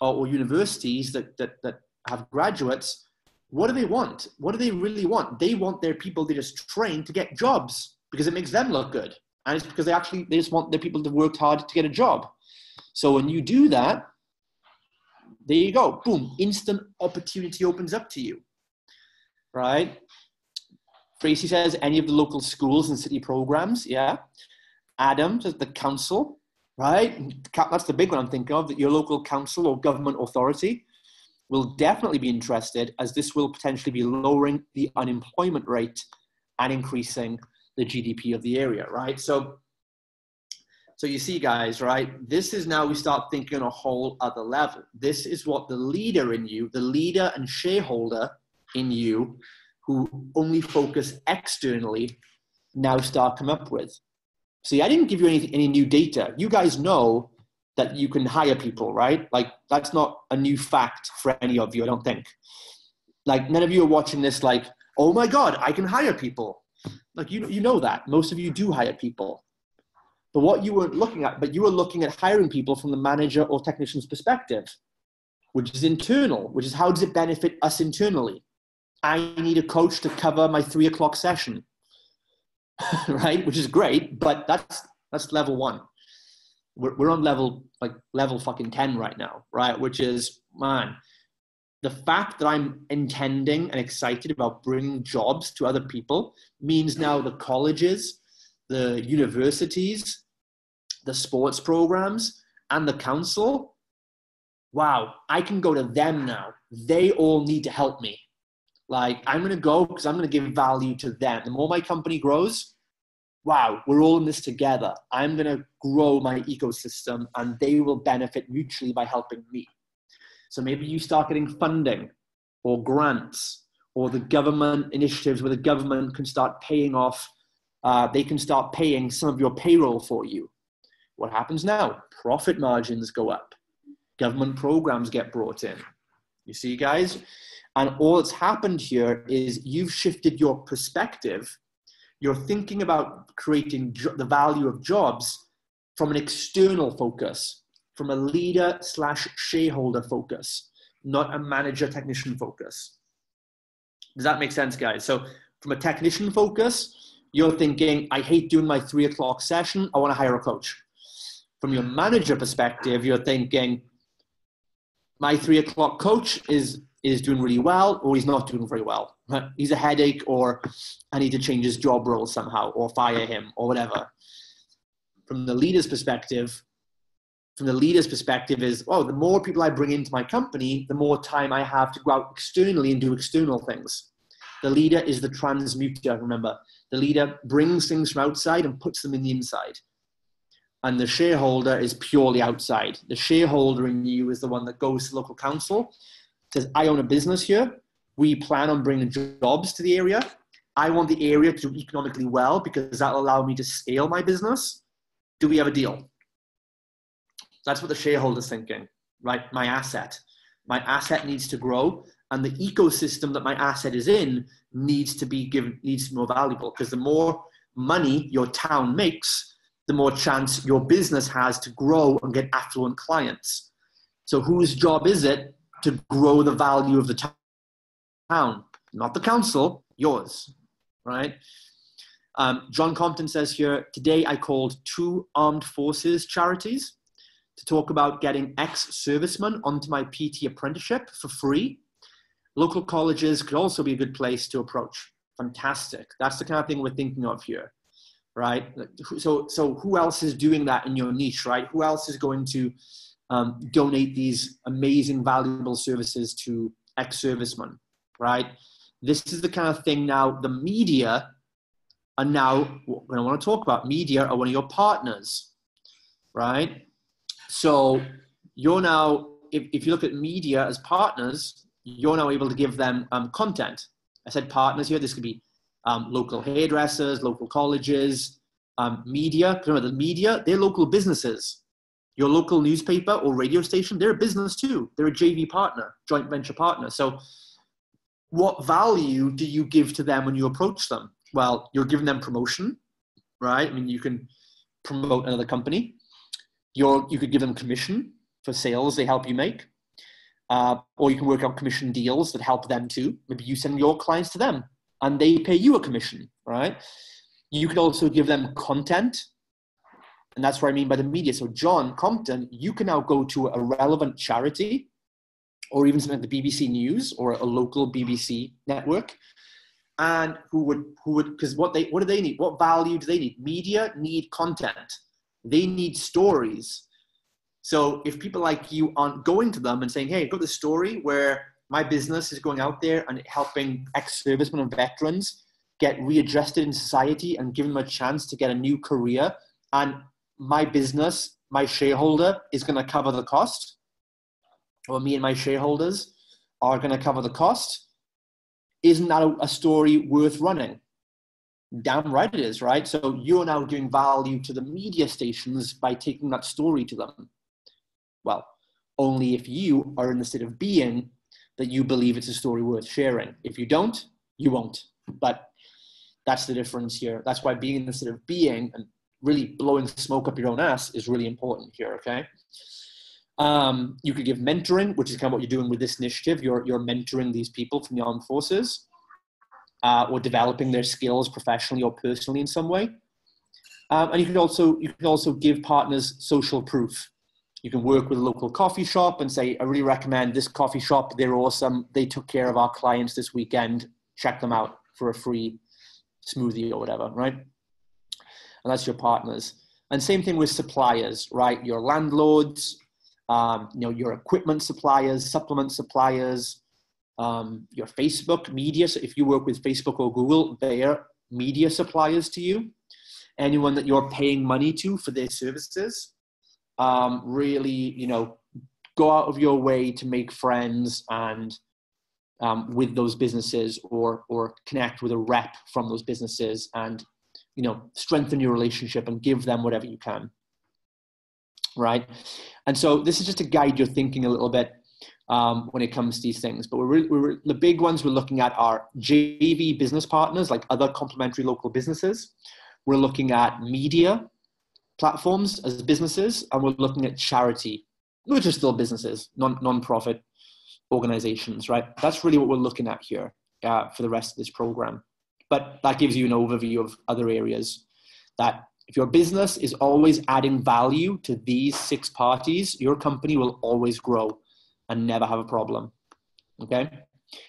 or universities that have graduates, what do they want? What do they really want? They want their people they just train to get jobs because it makes them look good. And it's because they just want their people to work hard to get a job. So when you do that, there you go. Boom, instant opportunity opens up to you, right? Tracy says any of the local schools and city programs, yeah. Adam says the council, right? That's the big one I'm thinking of, that your local council or government authority will definitely be interested, as this will potentially be lowering the unemployment rate and increasing the GDP of the area, right? So you see, guys, right? This is now we start thinking on a whole other level. This is what the leader in you, the leader and shareholder in you who only focus externally now start come up with. See, I didn't give you any new data. You guys know that you can hire people, right? Like, that's not a new fact for any of you, I don't think. Like, none of you are watching this like, oh my God, I can hire people. Like, you know that. Most of you do hire people. But what you weren't looking at, but you were looking at hiring people from the manager or technician's perspective, which is internal, which is how does it benefit us internally? I need a coach to cover my 3 o'clock session, right? Which is great, but that's level 1. We're on level fucking 10 right now, right? Which is, man, the fact that I'm intending and excited about bringing jobs to other people means now the colleges, the universities, the sports programs, and the council, wow, I can go to them now. They all need to help me. Like, I'm going to go because I'm going to give value to them. The more my company grows, wow, we're all in this together. I'm going to grow my ecosystem and they will benefit mutually by helping me. So maybe you start getting funding or grants or the government initiatives where the government can start paying off. They can start paying some of your payroll for you. What happens now? Profit margins go up. Government programs get brought in. You see, guys? And all that's happened here is you've shifted your perspective. You're thinking about creating the value of jobs from an external focus, from a leader/shareholder focus, not a manager-technician focus. Does that make sense, guys? So from a technician focus, you're thinking, I hate doing my 3 o'clock session. I want to hire a coach. From your manager perspective, you're thinking, my 3 o'clock coach is doing really well, or he's not doing very well. He's a headache, or I need to change his job role somehow, or fire him, or whatever. From the leader's perspective is, oh, the more people I bring into my company, the more time I have to go out externally and do external things. The leader is the transmuter, remember. The leader brings things from outside and puts them in the inside. And the shareholder is purely outside. The shareholder in you is the one that goes to local council, says, I own a business here. We plan on bringing jobs to the area. I want the area to do economically well because that'll allow me to scale my business. Do we have a deal? That's what the shareholder's thinking, right? My asset needs to grow, and the ecosystem that my asset is in needs to be more valuable, because the more money your town makes, the more chance your business has to grow and get affluent clients. So whose job is it to grow the value of the town? Not the council, yours, right? John Compton says here, today I called 2 armed forces charities to talk about getting ex-servicemen onto my PT apprenticeship for free. Local colleges could also be a good place to approach. Fantastic. That's the kind of thing we're thinking of here, right? So who else is doing that in your niche, right? Who else is going to donate these amazing, valuable services to ex-servicemen, right? This is the kind of thing now the media are now, when I want to talk about, media are one of your partners, right? So you're now, if you look at media as partners, you're now able to give them content. I said partners here. This could be local hairdressers, local colleges, media. Remember, the media, they're local businesses. Your local newspaper or radio station, they're a business too. They're a JV partner, joint venture partner. So what value do you give to them when you approach them? Well, you're giving them promotion, right? I mean, you can promote another company. You could give them commission for sales they help you make. Or you can work out commission deals that help them too. Maybe you send your clients to them and they pay you a commission, right? You could also give them content. And that's what I mean by the media. So John Compton, you can now go to a relevant charity or even something like the BBC News or a local BBC network. And who would, because what do they need? What value do they need? Media need content. They need stories. So if people like you aren't going to them and saying, hey, I've got this story where my business is going out there and helping ex-servicemen and veterans get readjusted in society and giving them a chance to get a new career, and my business, my shareholder is going to cover the cost, or me and my shareholders are going to cover the cost, isn't that a story worth running? Damn right it is, right? So you're now giving value to the media stations by taking that story to them. Well, only if you are in the state of being that you believe it's a story worth sharing. If you don't, you won't. But that's the difference here. That's why being in the state of being and really blowing smoke up your own ass is really important here, okay? You could give mentoring, which is kind of what you're doing with this initiative. You're mentoring these people from the armed forces, or developing their skills professionally or personally in some way. And you can also give partners social proof. You can work with a local coffee shop and say, I really recommend this coffee shop. They're awesome. They took care of our clients this weekend. Check them out for a free smoothie or whatever, right? And that's your partners. And same thing with suppliers, right? Your landlords, your equipment suppliers, supplement suppliers, your Facebook media. So if you work with Facebook or Google, they're media suppliers to you. Anyone that you're paying money to for their services, really, go out of your way to make friends and with those businesses, or connect with a rep from those businesses, and strengthen your relationship and give them whatever you can, right? And so this is just to guide your thinking a little bit when it comes to these things. But the big ones we're looking at are JV business partners, like other complementary local businesses. We're looking at media platforms as businesses, and we're looking at charity, which are still businesses, non-profit organizations, right? That's really what we're looking at here for the rest of this program. But that gives you an overview of other areas that if your business is always adding value to these 6 parties, your company will always grow and never have a problem. Okay?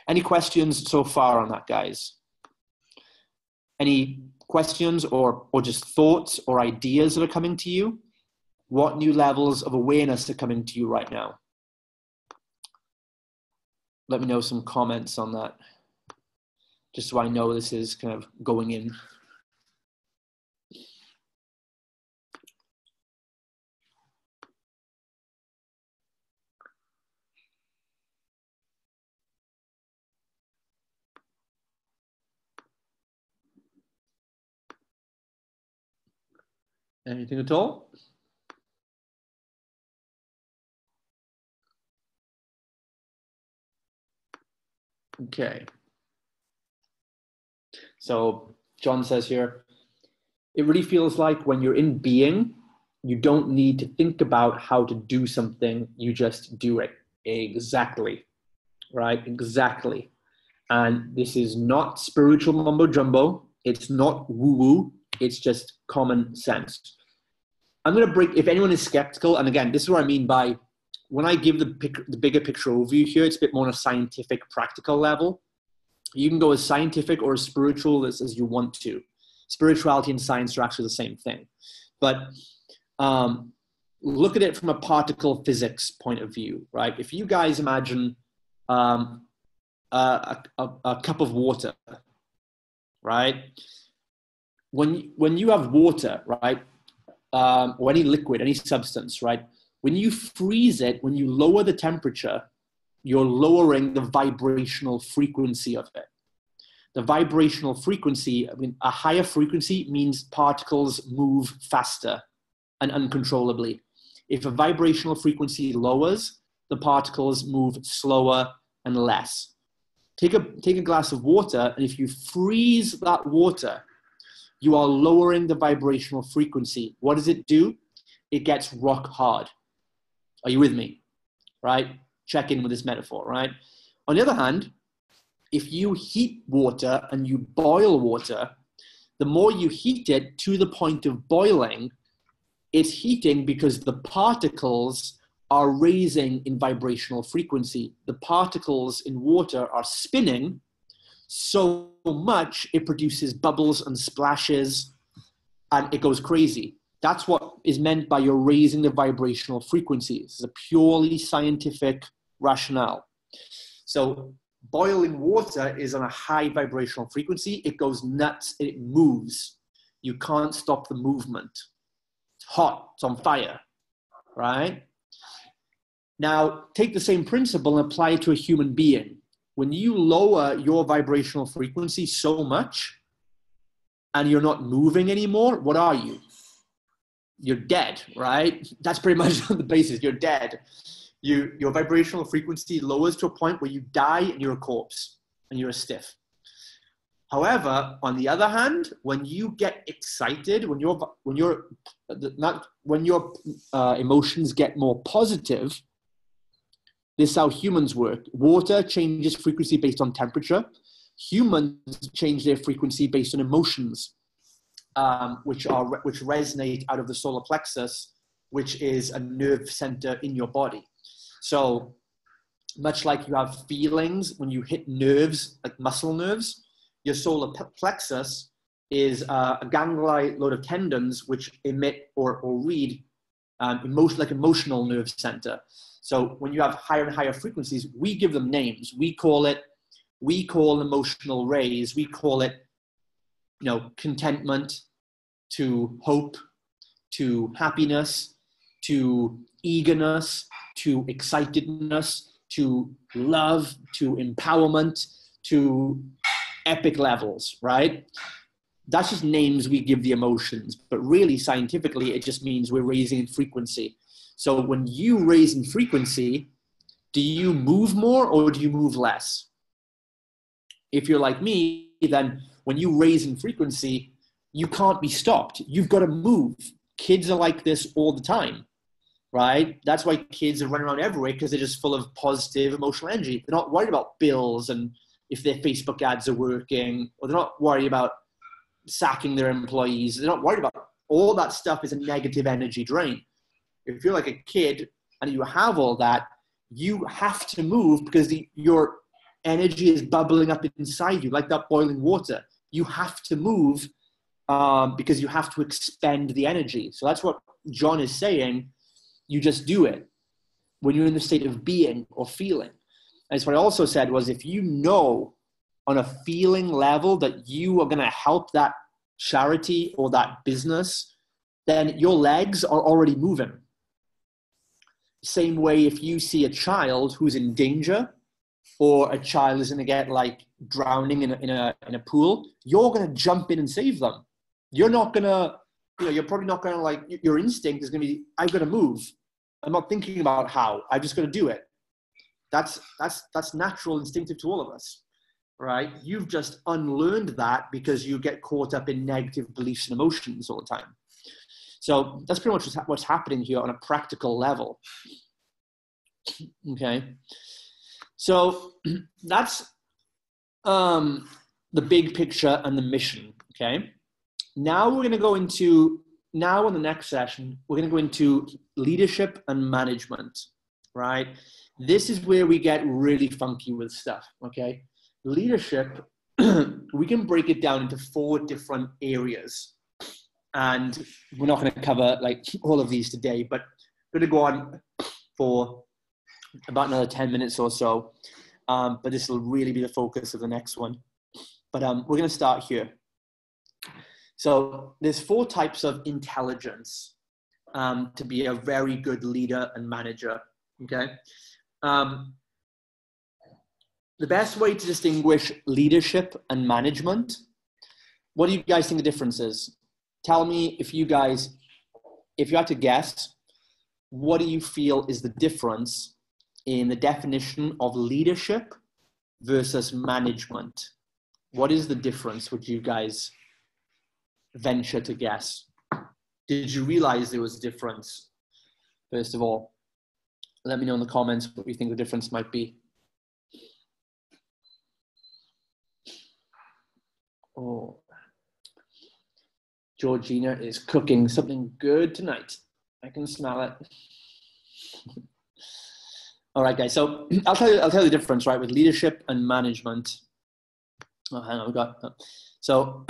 Any questions so far on that, guys? Any questions or just thoughts or ideas that are coming to you? What new levels of awareness are coming to you right now? Let me know some comments on that, just so I know this is kind of going in. Anything at all? Okay. So John says here, it really feels like when you're in being, you don't need to think about how to do something. You just do it. Exactly. Right? Exactly. And this is not spiritual mumbo jumbo. It's not woo-woo. It's just common sense. I'm going to break, if anyone is skeptical, and again, this is what I mean by, when I give the bigger picture overview here, it's a bit more on a scientific, practical level. You can go as scientific or as spiritual as you want to. Spirituality and science are actually the same thing. But look at it from a particle physics point of view, right? If you guys imagine a cup of water, right? When you have water, right, or any liquid, any substance, right? When you freeze it, when you lower the temperature, you're lowering the vibrational frequency of it. The vibrational frequency, a higher frequency means particles move faster and uncontrollably. If a vibrational frequency lowers, the particles move slower and less. take a glass of water, and if you freeze that water, you are lowering the vibrational frequency. What does it do? It gets rock hard. Are you with me? Right? Check in with this metaphor, right? On the other hand, if you heat water and you boil water, the more you heat it to the point of boiling, it's heating because the particles are raising in vibrational frequency. The particles in water are spinning so much it produces bubbles and splashes and it goes crazy. That's what is meant by you're raising the vibrational frequency. This is a purely scientific rationale. So boiling water is on a high vibrational frequency. It goes nuts, it moves. You can't stop the movement. It's hot, it's on fire, right? Now, take the same principle and apply it to a human being. When you lower your vibrational frequency so much and you're not moving anymore, what are you? You're dead, right? That's pretty much on the basis. You're dead. Your vibrational frequency lowers to a point where you die and you're a corpse and you're a stiff. However, on the other hand, when you get excited, when your emotions get more positive, this is how humans work. Water changes frequency based on temperature. Humans change their frequency based on emotions, which resonate out of the solar plexus, which is a nerve center in your body. So much like you have feelings when you hit nerves, like muscle nerves, your solar plexus is a ganglion load of tendons which emit or read like emotional nerve center. So when you have higher and higher frequencies, we give them names. We call emotional rays. We call it, contentment, to hope, to happiness, to eagerness, to excitedness, to love, to empowerment, to epic levels, right? That's just names we give the emotions, but really scientifically, it just means we're raising in frequency. So when you raise in frequency, do you move more or do you move less? If you're like me, then when you raise in frequency, you can't be stopped. You've got to move. Kids are like this all the time, right? That's why kids are running around everywhere, because they're just full of positive emotional energy. They're not worried about bills and if their Facebook ads are working, or they're not worried about sacking their employees. They're not worried about all that stuff. Is a negative energy drain. If you're like a kid and you have all that, you have to move because your energy is bubbling up inside you like that boiling water. You have to move because you have to expend the energy. So that's what John is saying. You just do it when you're in the state of being or feeling. And that's what I also said was, if you know on a feeling level that you are going to help that charity or that business, then your legs are already moving. Same way, if you see a child who's in danger, or a child is going to get like drowning in a pool, you're going to jump in and save them. You're not going to, you're probably not going to, like, your instinct is going to be, I've got to move. I'm not thinking about how, I just got to do it. That's natural, instinctive to all of us, right? You've just unlearned that because you get caught up in negative beliefs and emotions all the time. So that's pretty much what's happening here on a practical level. Okay. So that's the big picture and the mission. Okay. Now we're going to go into, on the next session, we're going to go into leadership and management, right? This is where we get really funky with stuff. Okay. Leadership, we can break it down into 4 different areas. And we're not going to cover like all of these today, but I'm going to go on for about another 10 minutes or so. But this will really be the focus of the next one. But we're going to start here. So there's 4 types of intelligence to be a very good leader and manager. Okay. The best way to distinguish leadership and management, what do you guys think the difference is? Tell me if you had to guess, what do you feel is the difference in the definition of leadership versus management? What is the difference? Would you guys venture to guess? Did you realize there was a difference? First of all, let me know in the comments what you think the difference might be. Oh, Georgina is cooking something good tonight. I can smell it. All right, guys. So I'll tell you the difference, right, with leadership and management. Oh, hang on, so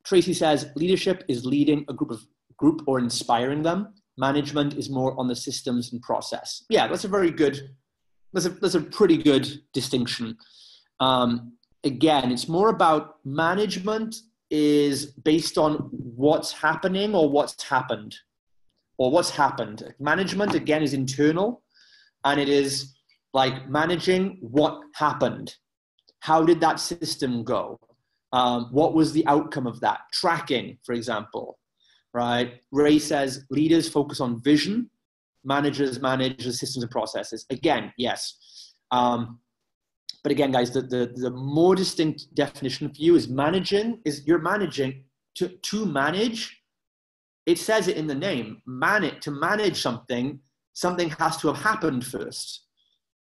Tracy says leadership is leading a group or inspiring them. Management is more on the systems and process. Yeah, that's a very good. That's a pretty good distinction. Again, it's more about management is based on what's happening or what's happened. Management, again, is internal, and it is like managing what happened. How did that system go? What was the outcome of that? Tracking, for example, right? Ray says leaders focus on vision, managers manage the systems and processes. Again, yes. But again, guys, the more distinct definition for you is you're managing to manage. It says it in the name, to manage something has to have happened first,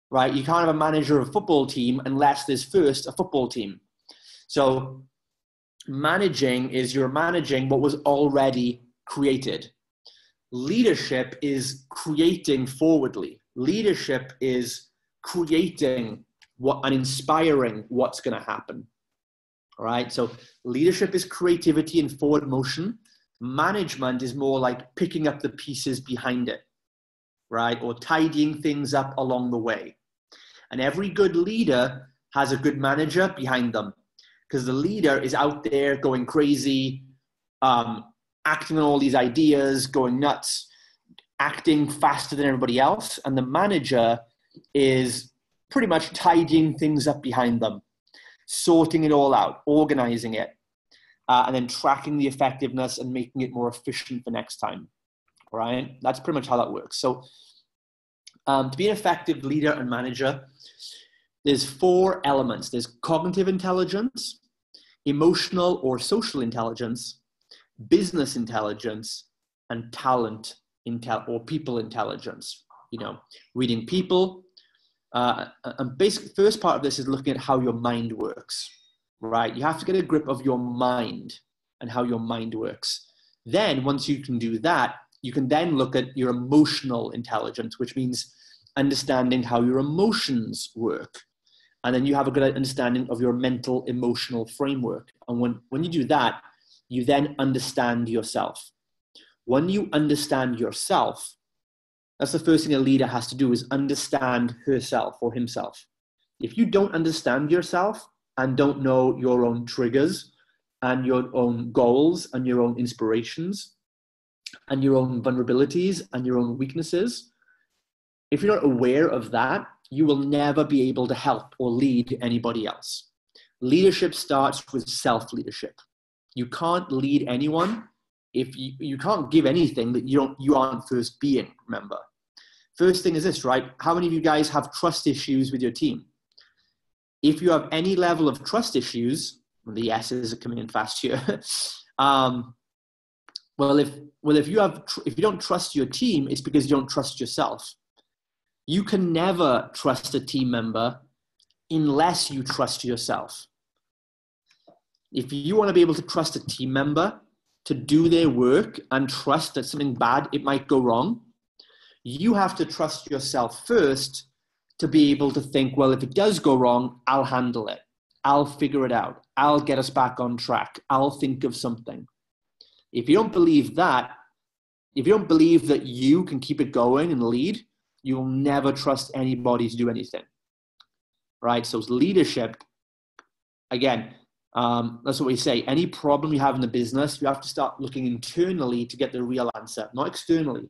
right? You can't have a manager of a football team unless there's first a football team. So managing is you're managing what was already created. Leadership is creating forwardly. Leadership is creating and inspiring what's going to happen. All right. So leadership is creativity and forward motion. Management is more like picking up the pieces behind it, right? Or tidying things up along the way. And every good leader has a good manager behind them, because the leader is out there going crazy, acting on all these ideas, going nuts, acting faster than everybody else. And the manager is pretty much tidying things up behind them, sorting it all out, organizing it, and then tracking the effectiveness and making it more efficient for next time, right? That's pretty much how that works. So to be an effective leader and manager, there's 4 elements. There's cognitive intelligence, emotional or social intelligence, business intelligence, and talent or people intelligence. You know, reading people. And basically, the first part of this is looking at how your mind works, right? You have to get a grip of your mind and how your mind works. Then once you can do that, you can then look at your emotional intelligence, which means understanding how your emotions work. And then you have a good understanding of your mental emotional framework. And when you do that, you then understand yourself. When you understand yourself, that's the first thing a leader has to do, is understand herself or himself. If you don't understand yourself and don't know your own triggers and your own goals and your own inspirations and your own vulnerabilities and your own weaknesses, if you're not aware of that, you will never be able to help or lead anybody else. Leadership starts with self-leadership. You can't lead anyone if you can't give anything that you aren't first being, remember. First thing is this, right? How many of you guys have trust issues with your team? If you have any level of trust issues, the yeses are coming in fast here. If you don't trust your team, it's because you don't trust yourself. You can never trust a team member unless you trust yourself. If you want to be able to trust a team member to do their work and trust that something bad, it might go wrong, you have to trust yourself first to be able to think, well, if it does go wrong, I'll handle it. I'll figure it out. I'll get us back on track. I'll think of something. If you don't believe that, if you don't believe that you can keep it going and lead, you'll never trust anybody to do anything, right? So leadership, again, that's what we say. Any problem you have in the business, you have to start looking internally to get the real answer, not externally.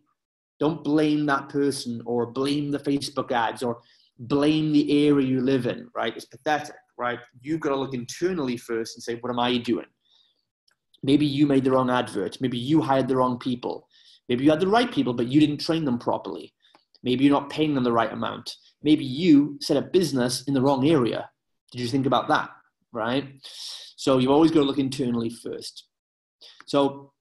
Don't blame that person or blame the Facebook ads or blame the area you live in, right? It's pathetic, right? You've got to look internally first and say, what am I doing? Maybe you made the wrong advert. Maybe you hired the wrong people. Maybe you had the right people, but you didn't train them properly. Maybe you're not paying them the right amount. maybe you set a business in the wrong area. Did you think about that, right? So you've always got to look internally first. So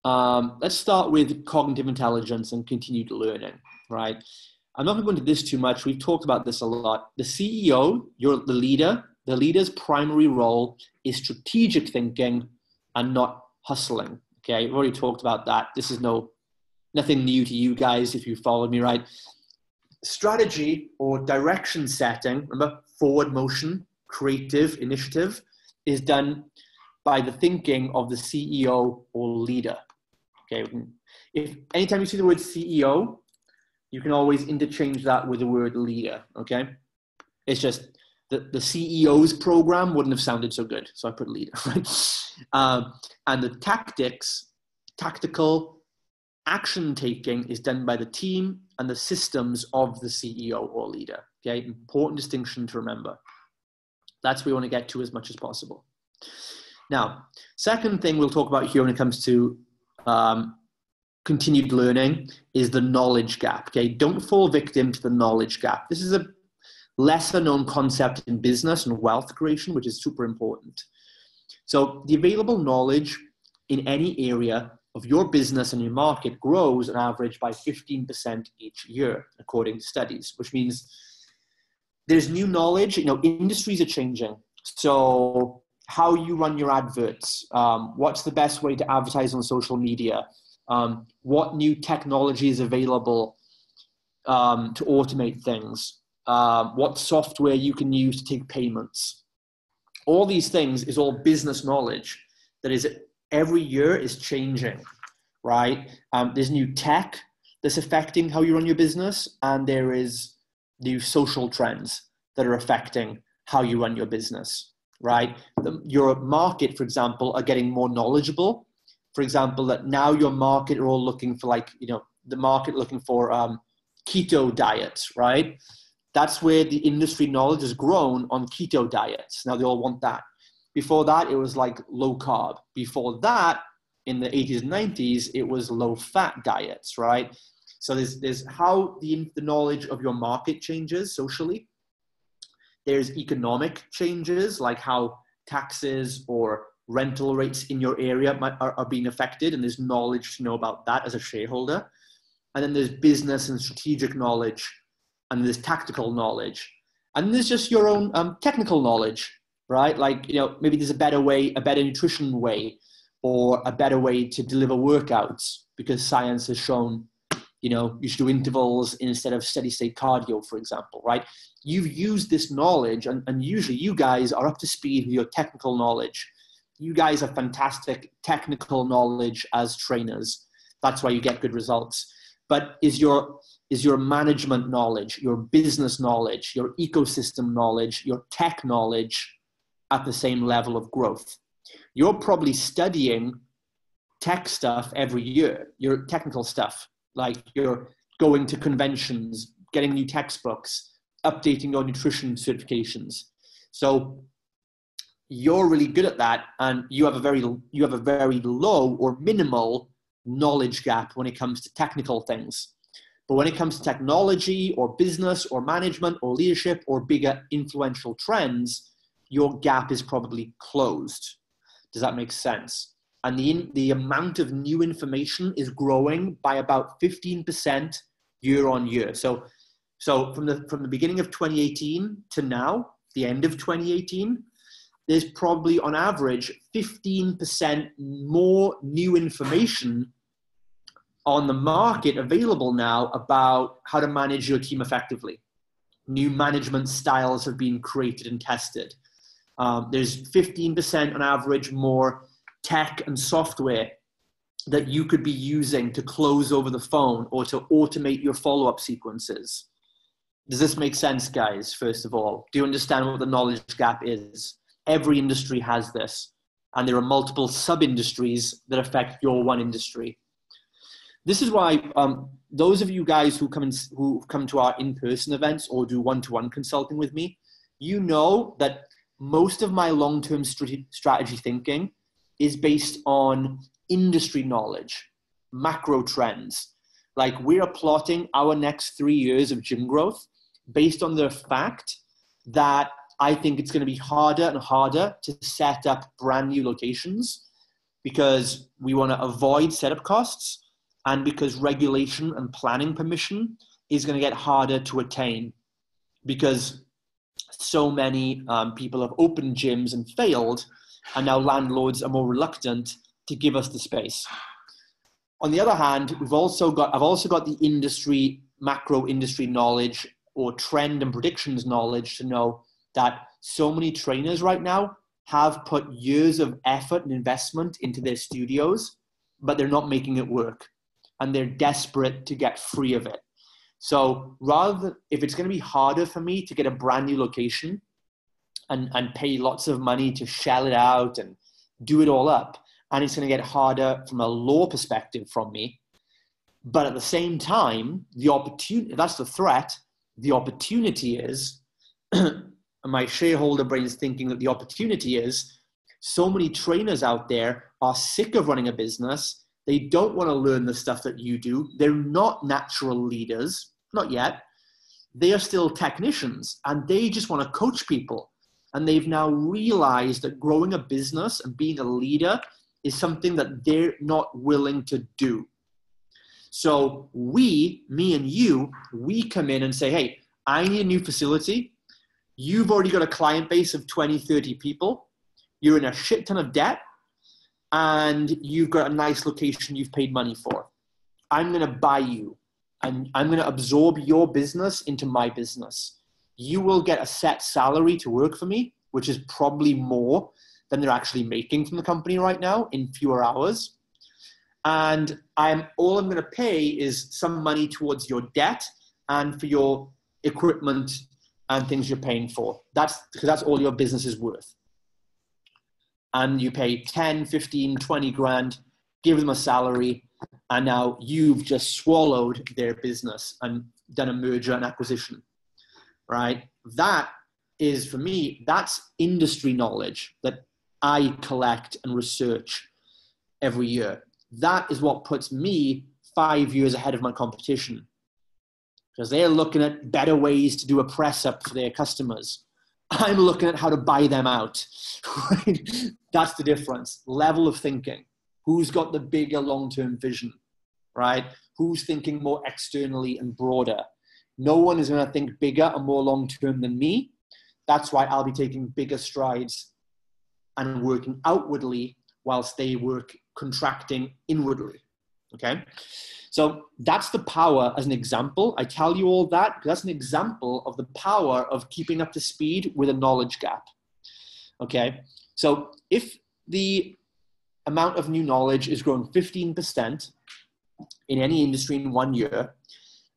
let's start with cognitive intelligence and continued learning, right? I'm not going to go into this too much. We've talked about this a lot. The CEO, you're the leader. The leader's primary role is strategic thinking and not hustling. Okay, we've already talked about that. This is nothing new to you guys if you followed me, right? Strategy or direction setting, remember, forward motion, creative initiative, is done by the thinking of the CEO or leader. Okay, if anytime you see the word CEO, you can always interchange that with the word leader. Okay, it's just the CEO's program wouldn't have sounded so good, so I put leader, right? And the tactical action taking is done by the team and the systems of the CEO or leader. Okay, important distinction to remember. That's what we want to get to as much as possible. Now, second thing we'll talk about here when it comes to continued learning is the knowledge gap. Okay, don't fall victim to the knowledge gap. This is a lesser known concept in business and wealth creation, which is super important. So the available knowledge in any area of your business and your market grows on average by 15% each year, according to studies, which means there's new knowledge. Industries are changing. So how you run your adverts, what's the best way to advertise on social media, what new technology is available to automate things, what software you can use to take payments. All these things is all business knowledge that is every year is changing, right? There's new tech that's affecting how you run your business, and there is new social trends that are affecting how you run your business, right? Your market, for example, are getting more knowledgeable. For example, that now your market are all looking for the market looking for keto diets, right? That's where the industry knowledge has grown on keto diets. Now they all want that. Before that, it was like low carb. Before that, in the 80s and 90s, it was low fat diets, right? So there's how the knowledge of your market changes socially. There's economic changes, like how taxes or rental rates in your area are being affected, and there's knowledge to know about that as a shareholder. And then there's business and strategic knowledge, and there's tactical knowledge. And there's just your own technical knowledge, right? Like, maybe there's a better nutrition way, or a better way to deliver workouts, because science has shown, you should do intervals instead of steady state cardio, for example, right? You've used this knowledge, and usually you guys are up to speed with your technical knowledge. You guys have fantastic technical knowledge as trainers. That's why you get good results. But is your management knowledge, your business knowledge, your ecosystem knowledge, your tech knowledge at the same level of growth? You're probably studying tech stuff every year, your technical stuff, like you're going to conventions, getting new textbooks, updating your nutrition certifications. So you're really good at that, and you have a very low or minimal knowledge gap when it comes to technical things. But when it comes to technology or business or management or leadership or bigger influential trends, your gap is probably closed. Does that make sense? And the amount of new information is growing by about 15% year on year. So from the beginning of 2018 to now, the end of 2018, there's probably on average 15% more new information on the market available now about how to manage your team effectively. New management styles have been created and tested. There's 15% on average more tech and software that you could be using to close over the phone or to automate your follow-up sequences. Does this make sense, guys? First of all, do you understand what the knowledge gap is? Every industry has this, and there are multiple sub-industries that affect your one industry. This is why those of you guys who come to our in-person events or do one-to-one consulting with me, you know that most of my long-term strategy thinking is based on industry knowledge, macro trends, Like, we are plotting our next 3 years of gym growth based on the fact that I think it's going to be harder and harder to set up brand new locations because we want to avoid setup costs and because regulation and planning permission is going to get harder to attain because so many people have opened gyms and failed, and now landlords are more reluctant to give us the space. On the other hand, I've also got the industry, macro industry knowledge or trend and predictions knowledge to know that so many trainers right now have put years of effort and investment into their studios, but they're not making it work. And they're desperate to get free of it. So rather than, if it's going to be harder for me to get a brand new location and pay lots of money to shell it out and do it all up, and it's going to get harder from a law perspective from me, but at the same time, the opportunity, that's the threat, the opportunity is, my shareholder brain is thinking that the opportunity is, so many trainers out there are sick of running a business. They don't want to learn the stuff that you do. They're not natural leaders, not yet. They are still technicians and they just want to coach people. And they've now realized that growing a business and being a leader is something that they're not willing to do. So we, me and you, we come in and say, hey, I need a new facility. You've already got a client base of 20, 30 people. You're in a shit ton of debt. And you've got a nice location you've paid money for. I'm going to buy you. And I'm going to absorb your business into my business. You will get a set salary to work for me, which is probably more than they're actually making from the company right now in fewer hours. And all I'm going to pay is some money towards your debt and for your equipment and things you're paying for. Because that's all your business is worth. And you pay 10, 15, 20 grand, give them a salary, and now you've just swallowed their business and done a merger and acquisition, right? That is, for me, that's industry knowledge that I collect and research every year. That is what puts me 5 years ahead of my competition because they're looking at better ways to do a press up for their customers. I'm looking at how to buy them out. Right? That's the difference. Level of thinking. Who's got the bigger long-term vision, right? Who's thinking more externally and broader? No one is going to think bigger and more long-term than me. That's why I'll be taking bigger strides and working outwardly whilst they work contracting inwardly, okay? So that's the power as an example. I tell you all that because that's an example of the power of keeping up to speed with a knowledge gap. Okay, so if the amount of new knowledge is growing 15% in any industry in 1 year,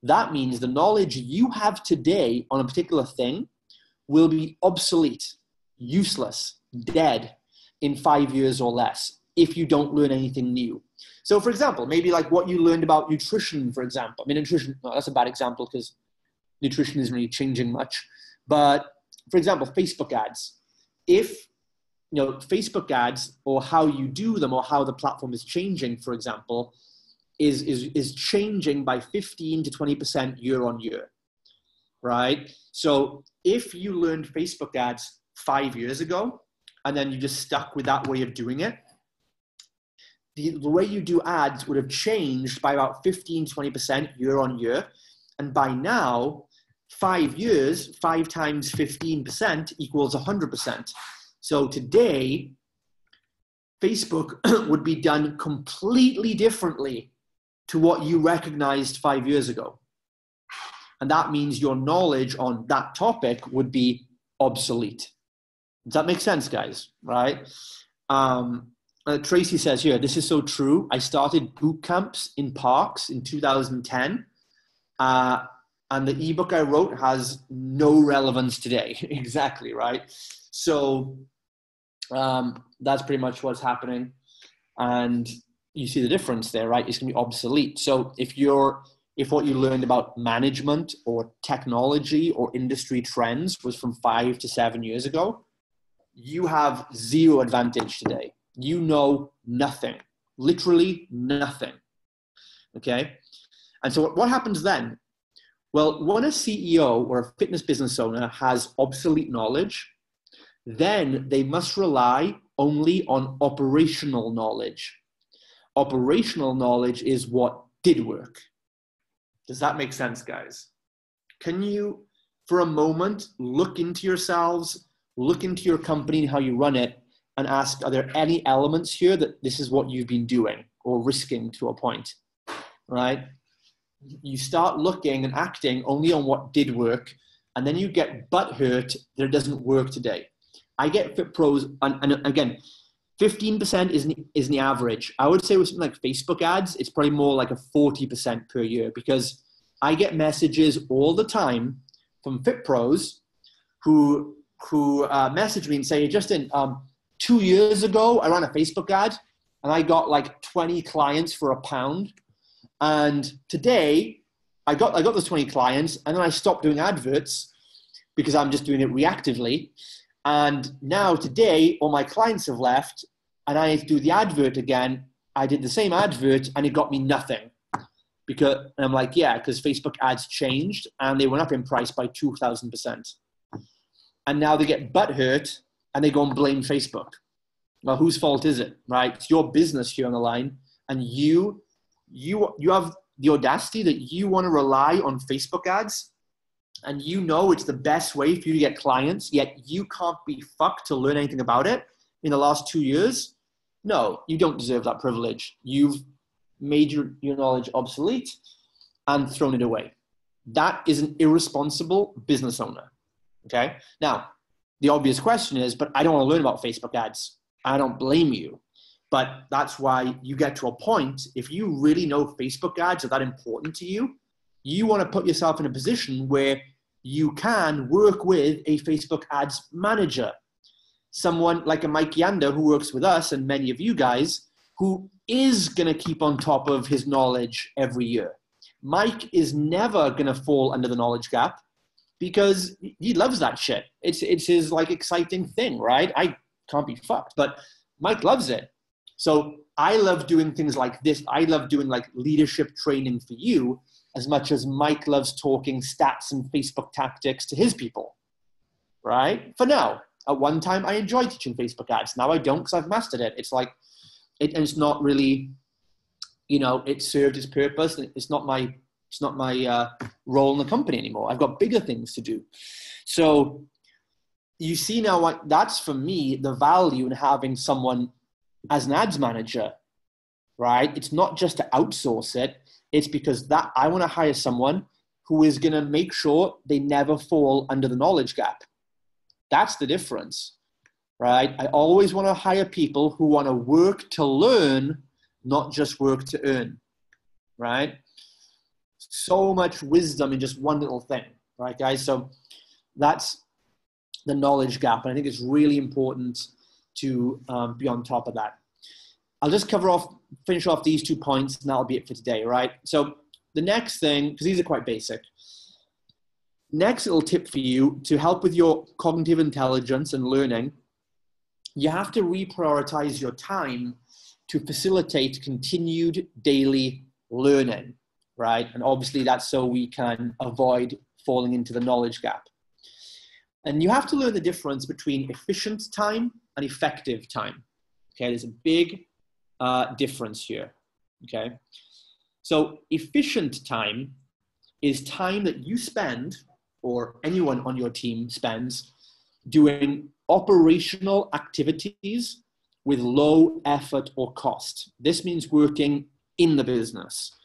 that means the knowledge you have today on a particular thing will be obsolete, useless, dead in 5 years or less if you don't learn anything new. So for example, maybe like what you learned about nutrition, for example. I mean, nutrition, no, that's a bad example because nutrition isn't really changing much. But for example, Facebook ads. If, you know, Facebook ads or how you do them or how the platform is changing, for example, is changing by 15 to 20% year on year, right? So if you learned Facebook ads 5 years ago and then you just stuck with that way of doing it, the way you do ads would have changed by about 15, 20% year on year. And by now, 5 years, 5 times 15% equals 100%. So today, Facebook would be done completely differently to what you recognized 5 years ago. And that means your knowledge on that topic would be obsolete. Does that make sense, guys? Right? Tracy says here, this is so true. I started boot camps in parks in 2010. And the ebook I wrote has no relevance today. Exactly, right? So that's pretty much what's happening. And you see the difference there, right? It's going to be obsolete. So if what you learned about management or technology or industry trends was from 5 to 7 years ago, you have zero advantage today. You know nothing, literally nothing. Okay. And so what happens then? Well, when a CEO or a fitness business owner has obsolete knowledge, then they must rely only on operational knowledge. Operational knowledge is what did work. Does that make sense, guys? Can you, for a moment, look into yourselves, look into your company and how you run it, and ask, are there any elements here that this is what you've been doing or risking to a point, right? You start looking and acting only on what did work, and then you get butthurt that it doesn't work today. I get Fit Pros, and again, 15% isn't the average. I would say with something like Facebook ads, it's probably more like a 40% per year, because I get messages all the time from Fit Pros who message me and say, Justin, 2 years ago, I ran a Facebook ad and I got like 20 clients for £1. And today I got those 20 clients, and then I stopped doing adverts because I'm just doing it reactively. And now today, all my clients have left and I do the advert again. I did the same advert and it got me nothing. And I'm like, yeah, because Facebook ads changed and they went up in price by 2,000%. And now they get butthurt and they go and blame Facebook. Well, whose fault is it, right? It's your business here on the line, and you have the audacity that you want to rely on Facebook ads, and you know it's the best way for you to get clients, yet you can't be fucked to learn anything about it in the last 2 years. No, you don't deserve that privilege. You've made your knowledge obsolete and thrown it away. That is an irresponsible business owner, okay? Now, the obvious question is, but I don't want to learn about Facebook ads. I don't blame you. But that's why you get to a point, if you really know Facebook ads are that important to you, you want to put yourself in a position where you can work with a Facebook ads manager. Someone like a Mike Yander who works with us and many of you guys, who is going to keep on top of his knowledge every year. Mike is never going to fall under the knowledge gap because he loves that shit. It's his like exciting thing, right? I can't be fucked, but Mike loves it. So I love doing things like this. I love doing like leadership training for you as much as Mike loves talking stats and Facebook tactics to his people, right? For now, at one time I enjoyed teaching Facebook ads. Now I don't because I've mastered it. It's like, it's not really, it served its purpose. It's not my role in the company anymore. I've got bigger things to do. So you see now, that's for me, the value in having someone as an ads manager, right? It's not just to outsource it. It's because that I want to hire someone who is going to make sure they never fall under the knowledge gap. That's the difference, right? I always want to hire people who want to work to learn, not just work to earn, right? So much wisdom in just one little thing, right, guys? So that's the knowledge gap. And I think it's really important to be on top of that. I'll just finish off these 2 points, and that'll be it for today, right? So the next thing, because these are quite basic, next little tip for you to help with your cognitive intelligence and learning, you have to reprioritize your time to facilitate continued daily learning, right? And obviously that's so we can avoid falling into the knowledge gap. And you have to learn the difference between efficient time and effective time. Okay, there's a big difference here. Okay, so efficient time is time that you spend, or anyone on your team spends, doing operational activities with low effort or cost. This means working in the business.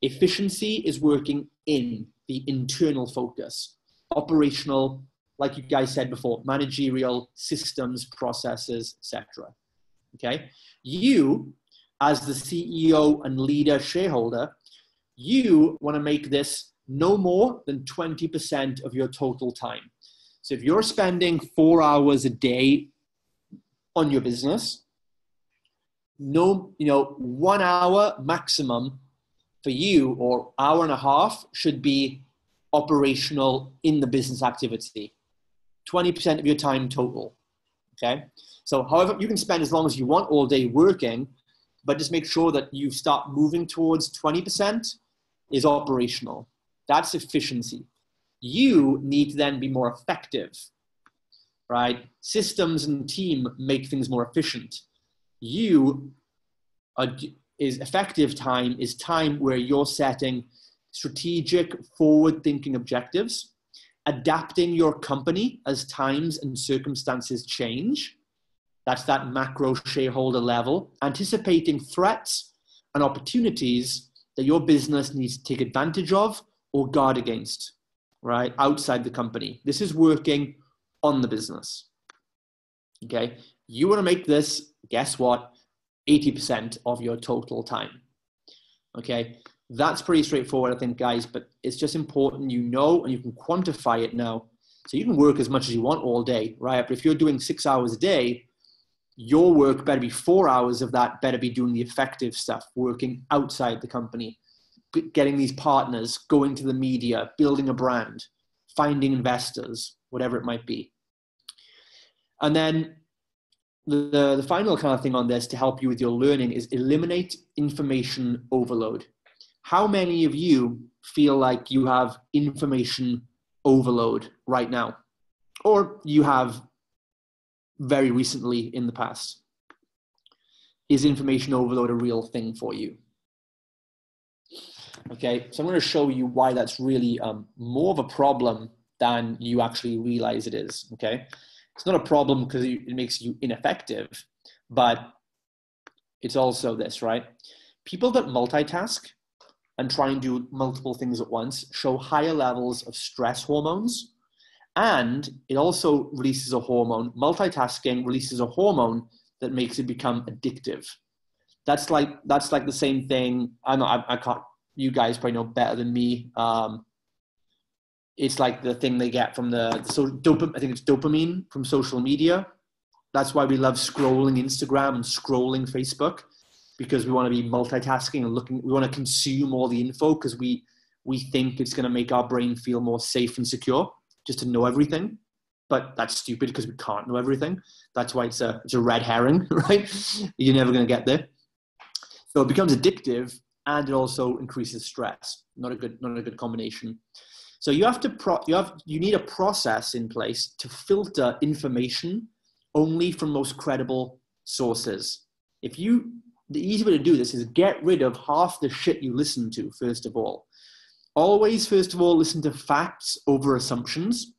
Efficiency is working in the internal focus. Operational, like you guys said before, managerial, systems, processes, etc. Okay? You, as the CEO and leader shareholder, you want to make this no more than 20% of your total time. So if you're spending 4 hours a day on your business, 1 hour maximum for you, or hour and a half, should be operational in the business activity. 20% of your time total, okay? So however, you can spend as long as you want all day working, but just make sure that you start moving towards 20%, is operational. That's efficiency. You need to then be more effective, right? Systems and team make things more efficient. Effective time is time where you're setting strategic, forward-thinking objectives, adapting your company as times and circumstances change. That's that macro shareholder level, anticipating threats and opportunities that your business needs to take advantage of or guard against, right? Outside the company. This is working on the business. Okay. You want to make this, guess what? 80% of your total time. Okay. That's pretty straightforward, I think, guys, but it's just important you know and you can quantify it now. So you can work as much as you want all day, right? But if you're doing 6 hours a day, your work better be 4 hours of that, better be doing the effective stuff, working outside the company, getting these partners, going to the media, building a brand, finding investors, whatever it might be. And then the final kind of thing on this to help you with your learning is eliminate information overload. How many of you feel like you have information overload right now? Or you have very recently in the past? Is information overload a real thing for you? Okay, so I'm going to show you why that's really more of a problem than you actually realize it is, okay? It's not a problem because it makes you ineffective, but it's also this, right? People that multitask and try and do multiple things at once show higher levels of stress hormones, and it also releases a hormone. Multitasking releases a hormone that makes it become addictive. That's like the same thing. I can't. You guys probably know better than me. It's like the thing they get from I think it's dopamine from social media. That's why we love scrolling Instagram and scrolling Facebook, because we want to be multitasking and looking. We want to consume all the info because we think it's going to make our brain feel more safe and secure, just to know everything. But that's stupid because we can't know everything. That's why it's a red herring, right? You're never going to get there. So it becomes addictive, and it also increases stress. Not a good combination. So you need a process in place to filter information only from most credible sources. The easy way to do this is get rid of half the shit you listen to, first of all. Always, first of all, listen to facts over assumptions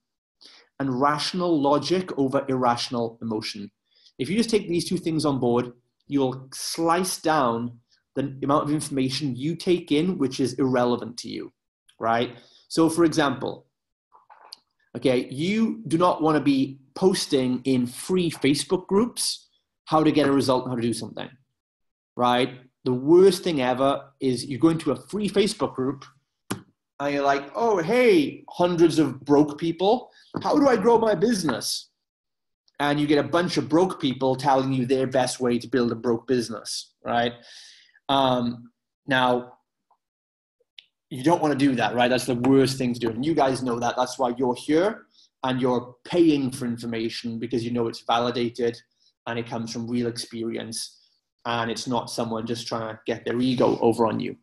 and rational logic over irrational emotion. If you just take these two things on board, you'll slice down the amount of information you take in, which is irrelevant to you, right? So for example, okay, you do not want to be posting in free Facebook groups how to get a result and how to do something, right? The worst thing ever is you go into a free Facebook group and you're like, oh, hey, hundreds of broke people, how do I grow my business? And you get a bunch of broke people telling you their best way to build a broke business, right? Now, you don't want to do that, right? That's the worst thing to do. And you guys know that. That's why you're here and you're paying for information, because you know it's validated and it comes from real experience. And it's not someone just trying to get their ego over on you.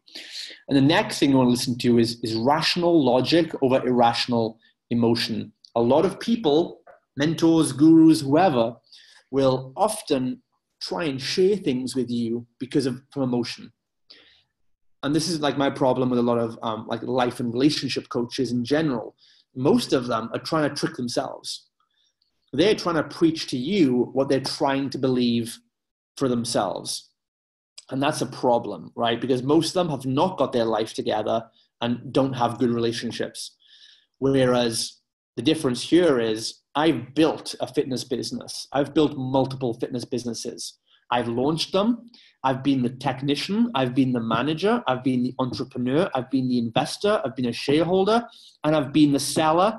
And the next thing you want to listen to is rational logic over irrational emotion. A lot of people, mentors, gurus, whoever, will often try and share things with you from emotion. And this is like my problem with a lot of like life and relationship coaches in general. Most of them are trying to trick themselves. They're trying to preach to you what they're trying to believe for themselves. And that's a problem, right? Because most of them have not got their life together and don't have good relationships. Whereas the difference here is I've built a fitness business. I've built multiple fitness businesses. I've launched them. I've been the technician. I've been the manager. I've been the entrepreneur. I've been the investor. I've been a shareholder. And I've been the seller.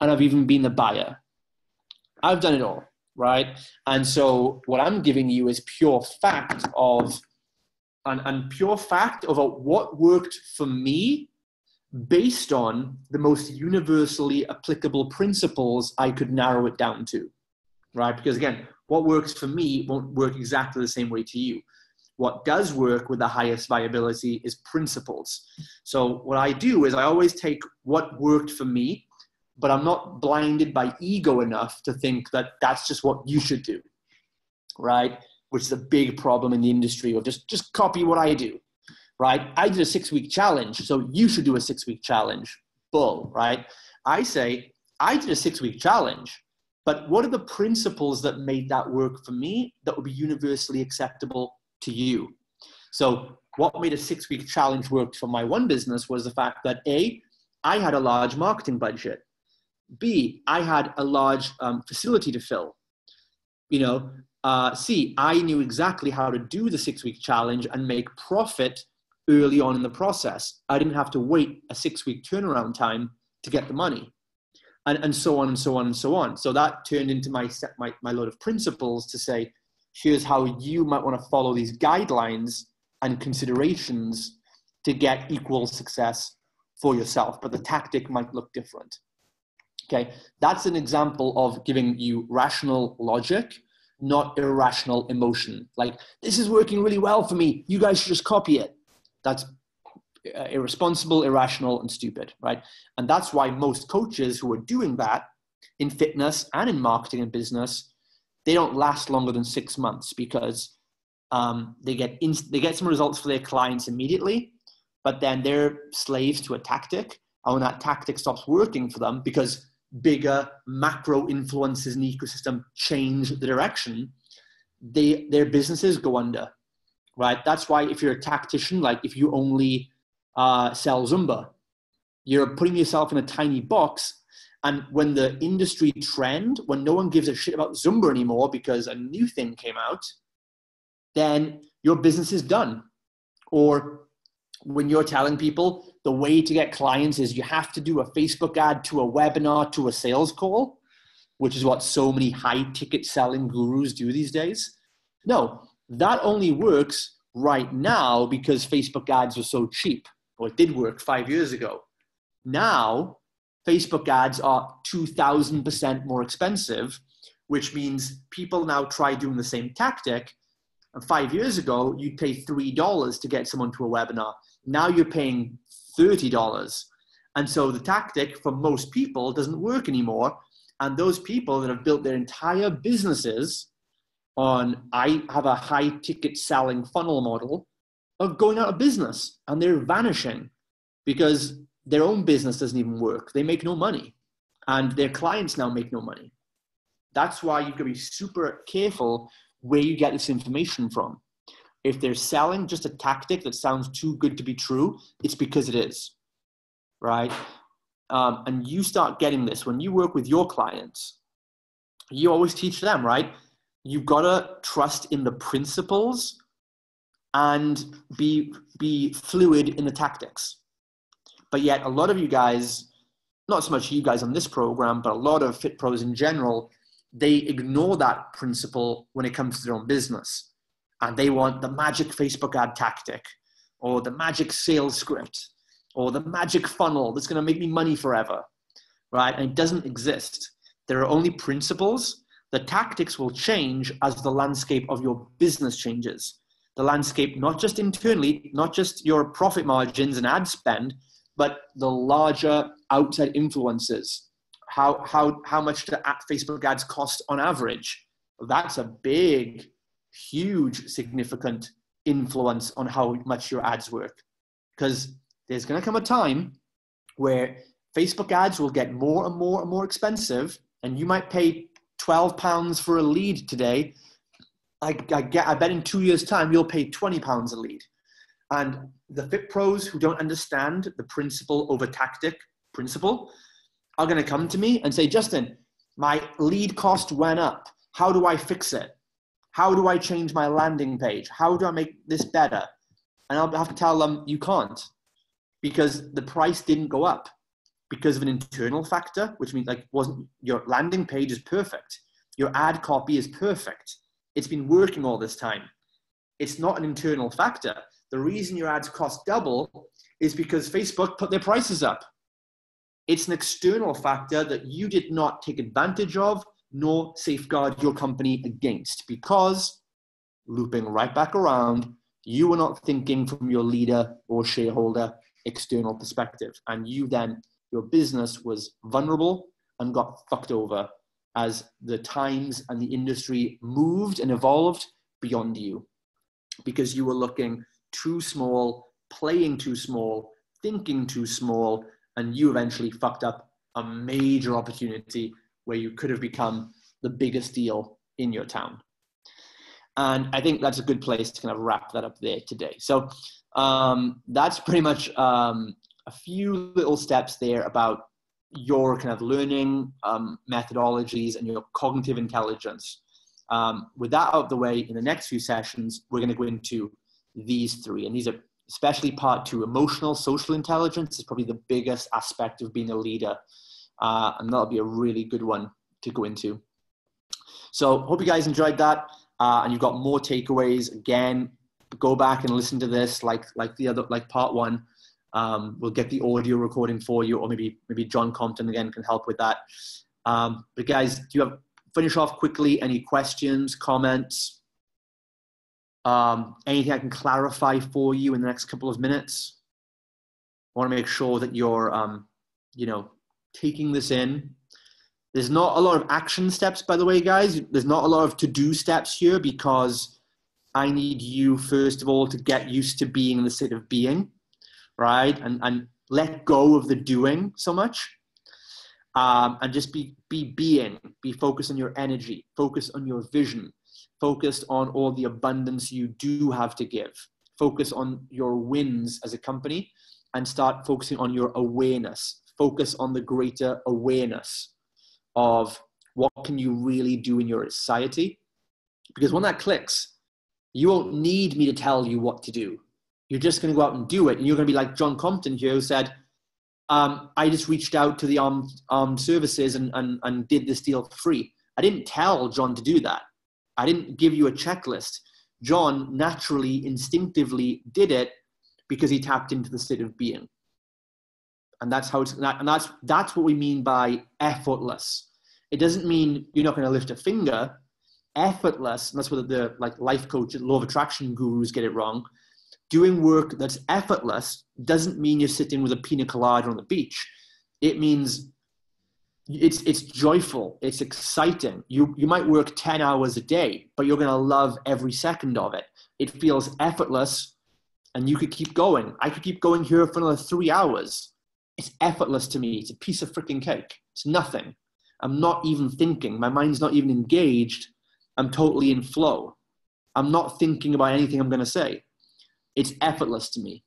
And I've even been the buyer. I've done it all, right? And so what I'm giving you is pure fact of what worked for me based on the most universally applicable principles I could narrow it down to, right? Because again, what works for me won't work exactly the same way to you. What does work with the highest viability is principles. So what I do is I always take what worked for me, but I'm not blinded by ego enough to think that that's just what you should do, right? Which is a big problem in the industry of just copy what I do, right? I did a 6-week challenge, so you should do a 6-week challenge. Bull, right? I say, I did a 6-week challenge, but what are the principles that made that work for me that would be universally acceptable to you? So what made a 6-week challenge work for my one business was the fact that A, I had a large marketing budget. B, I had a large facility to fill. C, I knew exactly how to do the 6-week challenge and make profit early on in the process. I didn't have to wait a 6-week turnaround time to get the money. And so on and so on and so on. So that turned into my load of principles to say, here's how you might want to follow these guidelines and considerations to get equal success for yourself. But the tactic might look different. Okay, that's an example of giving you rational logic, not irrational emotion. Like, this is working really well for me, you guys should just copy it. That's irresponsible, irrational, and stupid, right? And that's why most coaches who are doing that in fitness and in marketing and business, they don't last longer than 6 months because they get some results for their clients immediately, but then they're slaves to a tactic. And when that tactic stops working for them because bigger macro influences in the ecosystem change the direction, their businesses go under, right? That's why if you're a tactician, like if you only sell Zumba, you're putting yourself in a tiny box. And when the industry trend, when no one gives a shit about Zumba anymore because a new thing came out, then your business is done. Or when you're telling people the way to get clients is you have to do a Facebook ad to a webinar to a sales call, which is what so many high ticket selling gurus do these days. No, that only works right now because Facebook ads are so cheap. Or it did work 5 years ago. Now, Facebook ads are 2,000% more expensive, which means people now try doing the same tactic. And 5 years ago, you'd pay $3 to get someone to a webinar. Now you're paying $30. And so the tactic for most people doesn't work anymore. And those people that have built their entire businesses on, I have a high ticket selling funnel model, are going out of business and they're vanishing because their own business doesn't even work. They make no money and their clients now make no money. That's why you've got to be super careful where you get this information from. If they're selling just a tactic that sounds too good to be true, it's because it is, right? And you start getting this when you work with your clients. You always teach them, right? You've got to trust in the principles and be fluid in the tactics. But yet a lot of you guys, not so much you guys on this program, but a lot of fit pros in general, they ignore that principle when it comes to their own business. And they want the magic Facebook ad tactic or the magic sales script or the magic funnel that's going to make me money forever, right? And it doesn't exist. There are only principles. The tactics will change as the landscape of your business changes. The landscape, not just internally, not just your profit margins and ad spend, but the larger outside influences. How much do Facebook ads cost on average? That's a big, huge, significant influence on how much your ads work. Because there's going to come a time where Facebook ads will get more and more and more expensive, and you might pay £12 for a lead today. I bet in 2 years' time, you'll pay £20 a lead. And the fit pros who don't understand the principle over tactic principle are going to come to me and say, Justin, my lead cost went up. How do I fix it? How do I change my landing page? How do I make this better? And I'll have to tell them, you can't, because the price didn't go up because of an internal factor, which means your landing page is perfect. Your ad copy is perfect. It's been working all this time. It's not an internal factor. The reason your ads cost double is because Facebook put their prices up. It's an external factor that you did not take advantage of nor safeguard your company against, because, looping right back around, You were not thinking from your leader or shareholder external perspective. And your business was vulnerable and got fucked over as the times and the industry moved and evolved beyond you, because you were looking too small, playing too small, thinking too small, and you eventually fucked up a major opportunity where you could have become the biggest deal in your town. And I think that's a good place to kind of wrap that up there today. So that's pretty much a few little steps there about your kind of learning methodologies and your cognitive intelligence. With that out of the way, in the next few sessions, we're going to go into these three. And these are especially part 2, emotional, social intelligence is probably the biggest aspect of being a leader. And that'll be a really good one to go into. So hope you guys enjoyed that. And you've got more takeaways. Again, go back and listen to this like part 1. We'll get the audio recording for you, or maybe John Compton again can help with that. But guys, do you finish off quickly? Any questions, comments? Anything I can clarify for you in the next couple of minutes? I want to make sure that you're, taking this in. There's not a lot of action steps, by the way, guys. There's not a lot of to-do steps here, because I need you, first of all, to get used to being in the state of being, right? And let go of the doing so much. And just be being, be focused on your energy, focus on your vision, focused on all the abundance you do have to give, focus on your wins as a company, and start focusing on your awareness, focus on the greater awareness of what can you really do in your society. Because when that clicks, you won't need me to tell you what to do. You're just going to go out and do it. And you're going to be like John Compton here, who said, I just reached out to the armed services and did this deal for free. I didn't tell John to do that. I didn't give you a checklist. John naturally, instinctively did it because he tapped into the state of being. And that's how that's what we mean by effortless. It doesn't mean you're not going to lift a finger. Effortless, and that's where the life coach, law of attraction gurus get it wrong. Doing work that's effortless doesn't mean you're sitting with a pina colada on the beach. It means it's joyful, it's exciting. You might work 10 hours a day, but you're going to love every second of it. It feels effortless, and you could keep going. I could keep going here for another 3 hours. It's effortless to me. It's a piece of freaking cake. It's nothing. I'm not even thinking. My mind's not even engaged. I'm totally in flow. I'm not thinking about anything I'm going to say. It's effortless to me,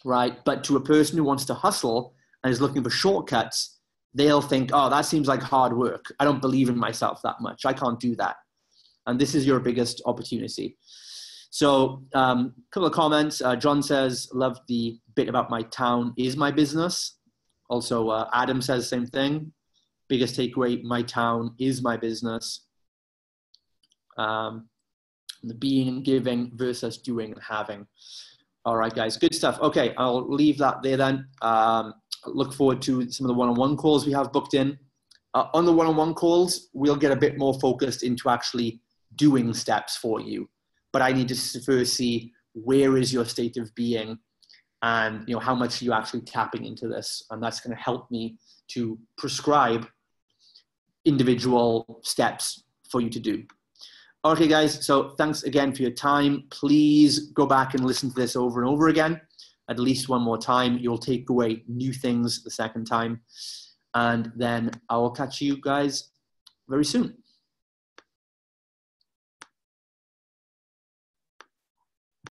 right? But to a person who wants to hustle and is looking for shortcuts, they'll think, oh, that seems like hard work. I don't believe in myself that much. I can't do that. And this is your biggest opportunity. So a couple of comments. John says, love the bit about my town is my business. Also, Adam says the same thing. Biggest takeaway, my town is my business. The being and giving versus doing and having. All right, guys, good stuff. Okay, I'll leave that there then. Look forward to some of the one-on-one calls we have booked in. On the one-on-one calls, we'll get a bit more focused into actually doing steps for you. But I need to first see where is your state of being, and how much are you actually tapping into this. And that's going to help me to prescribe individual steps for you to do. Okay, guys, so thanks again for your time. Please go back and listen to this over and over again, at least one more time. You'll take away new things the second time. And then I will catch you guys very soon.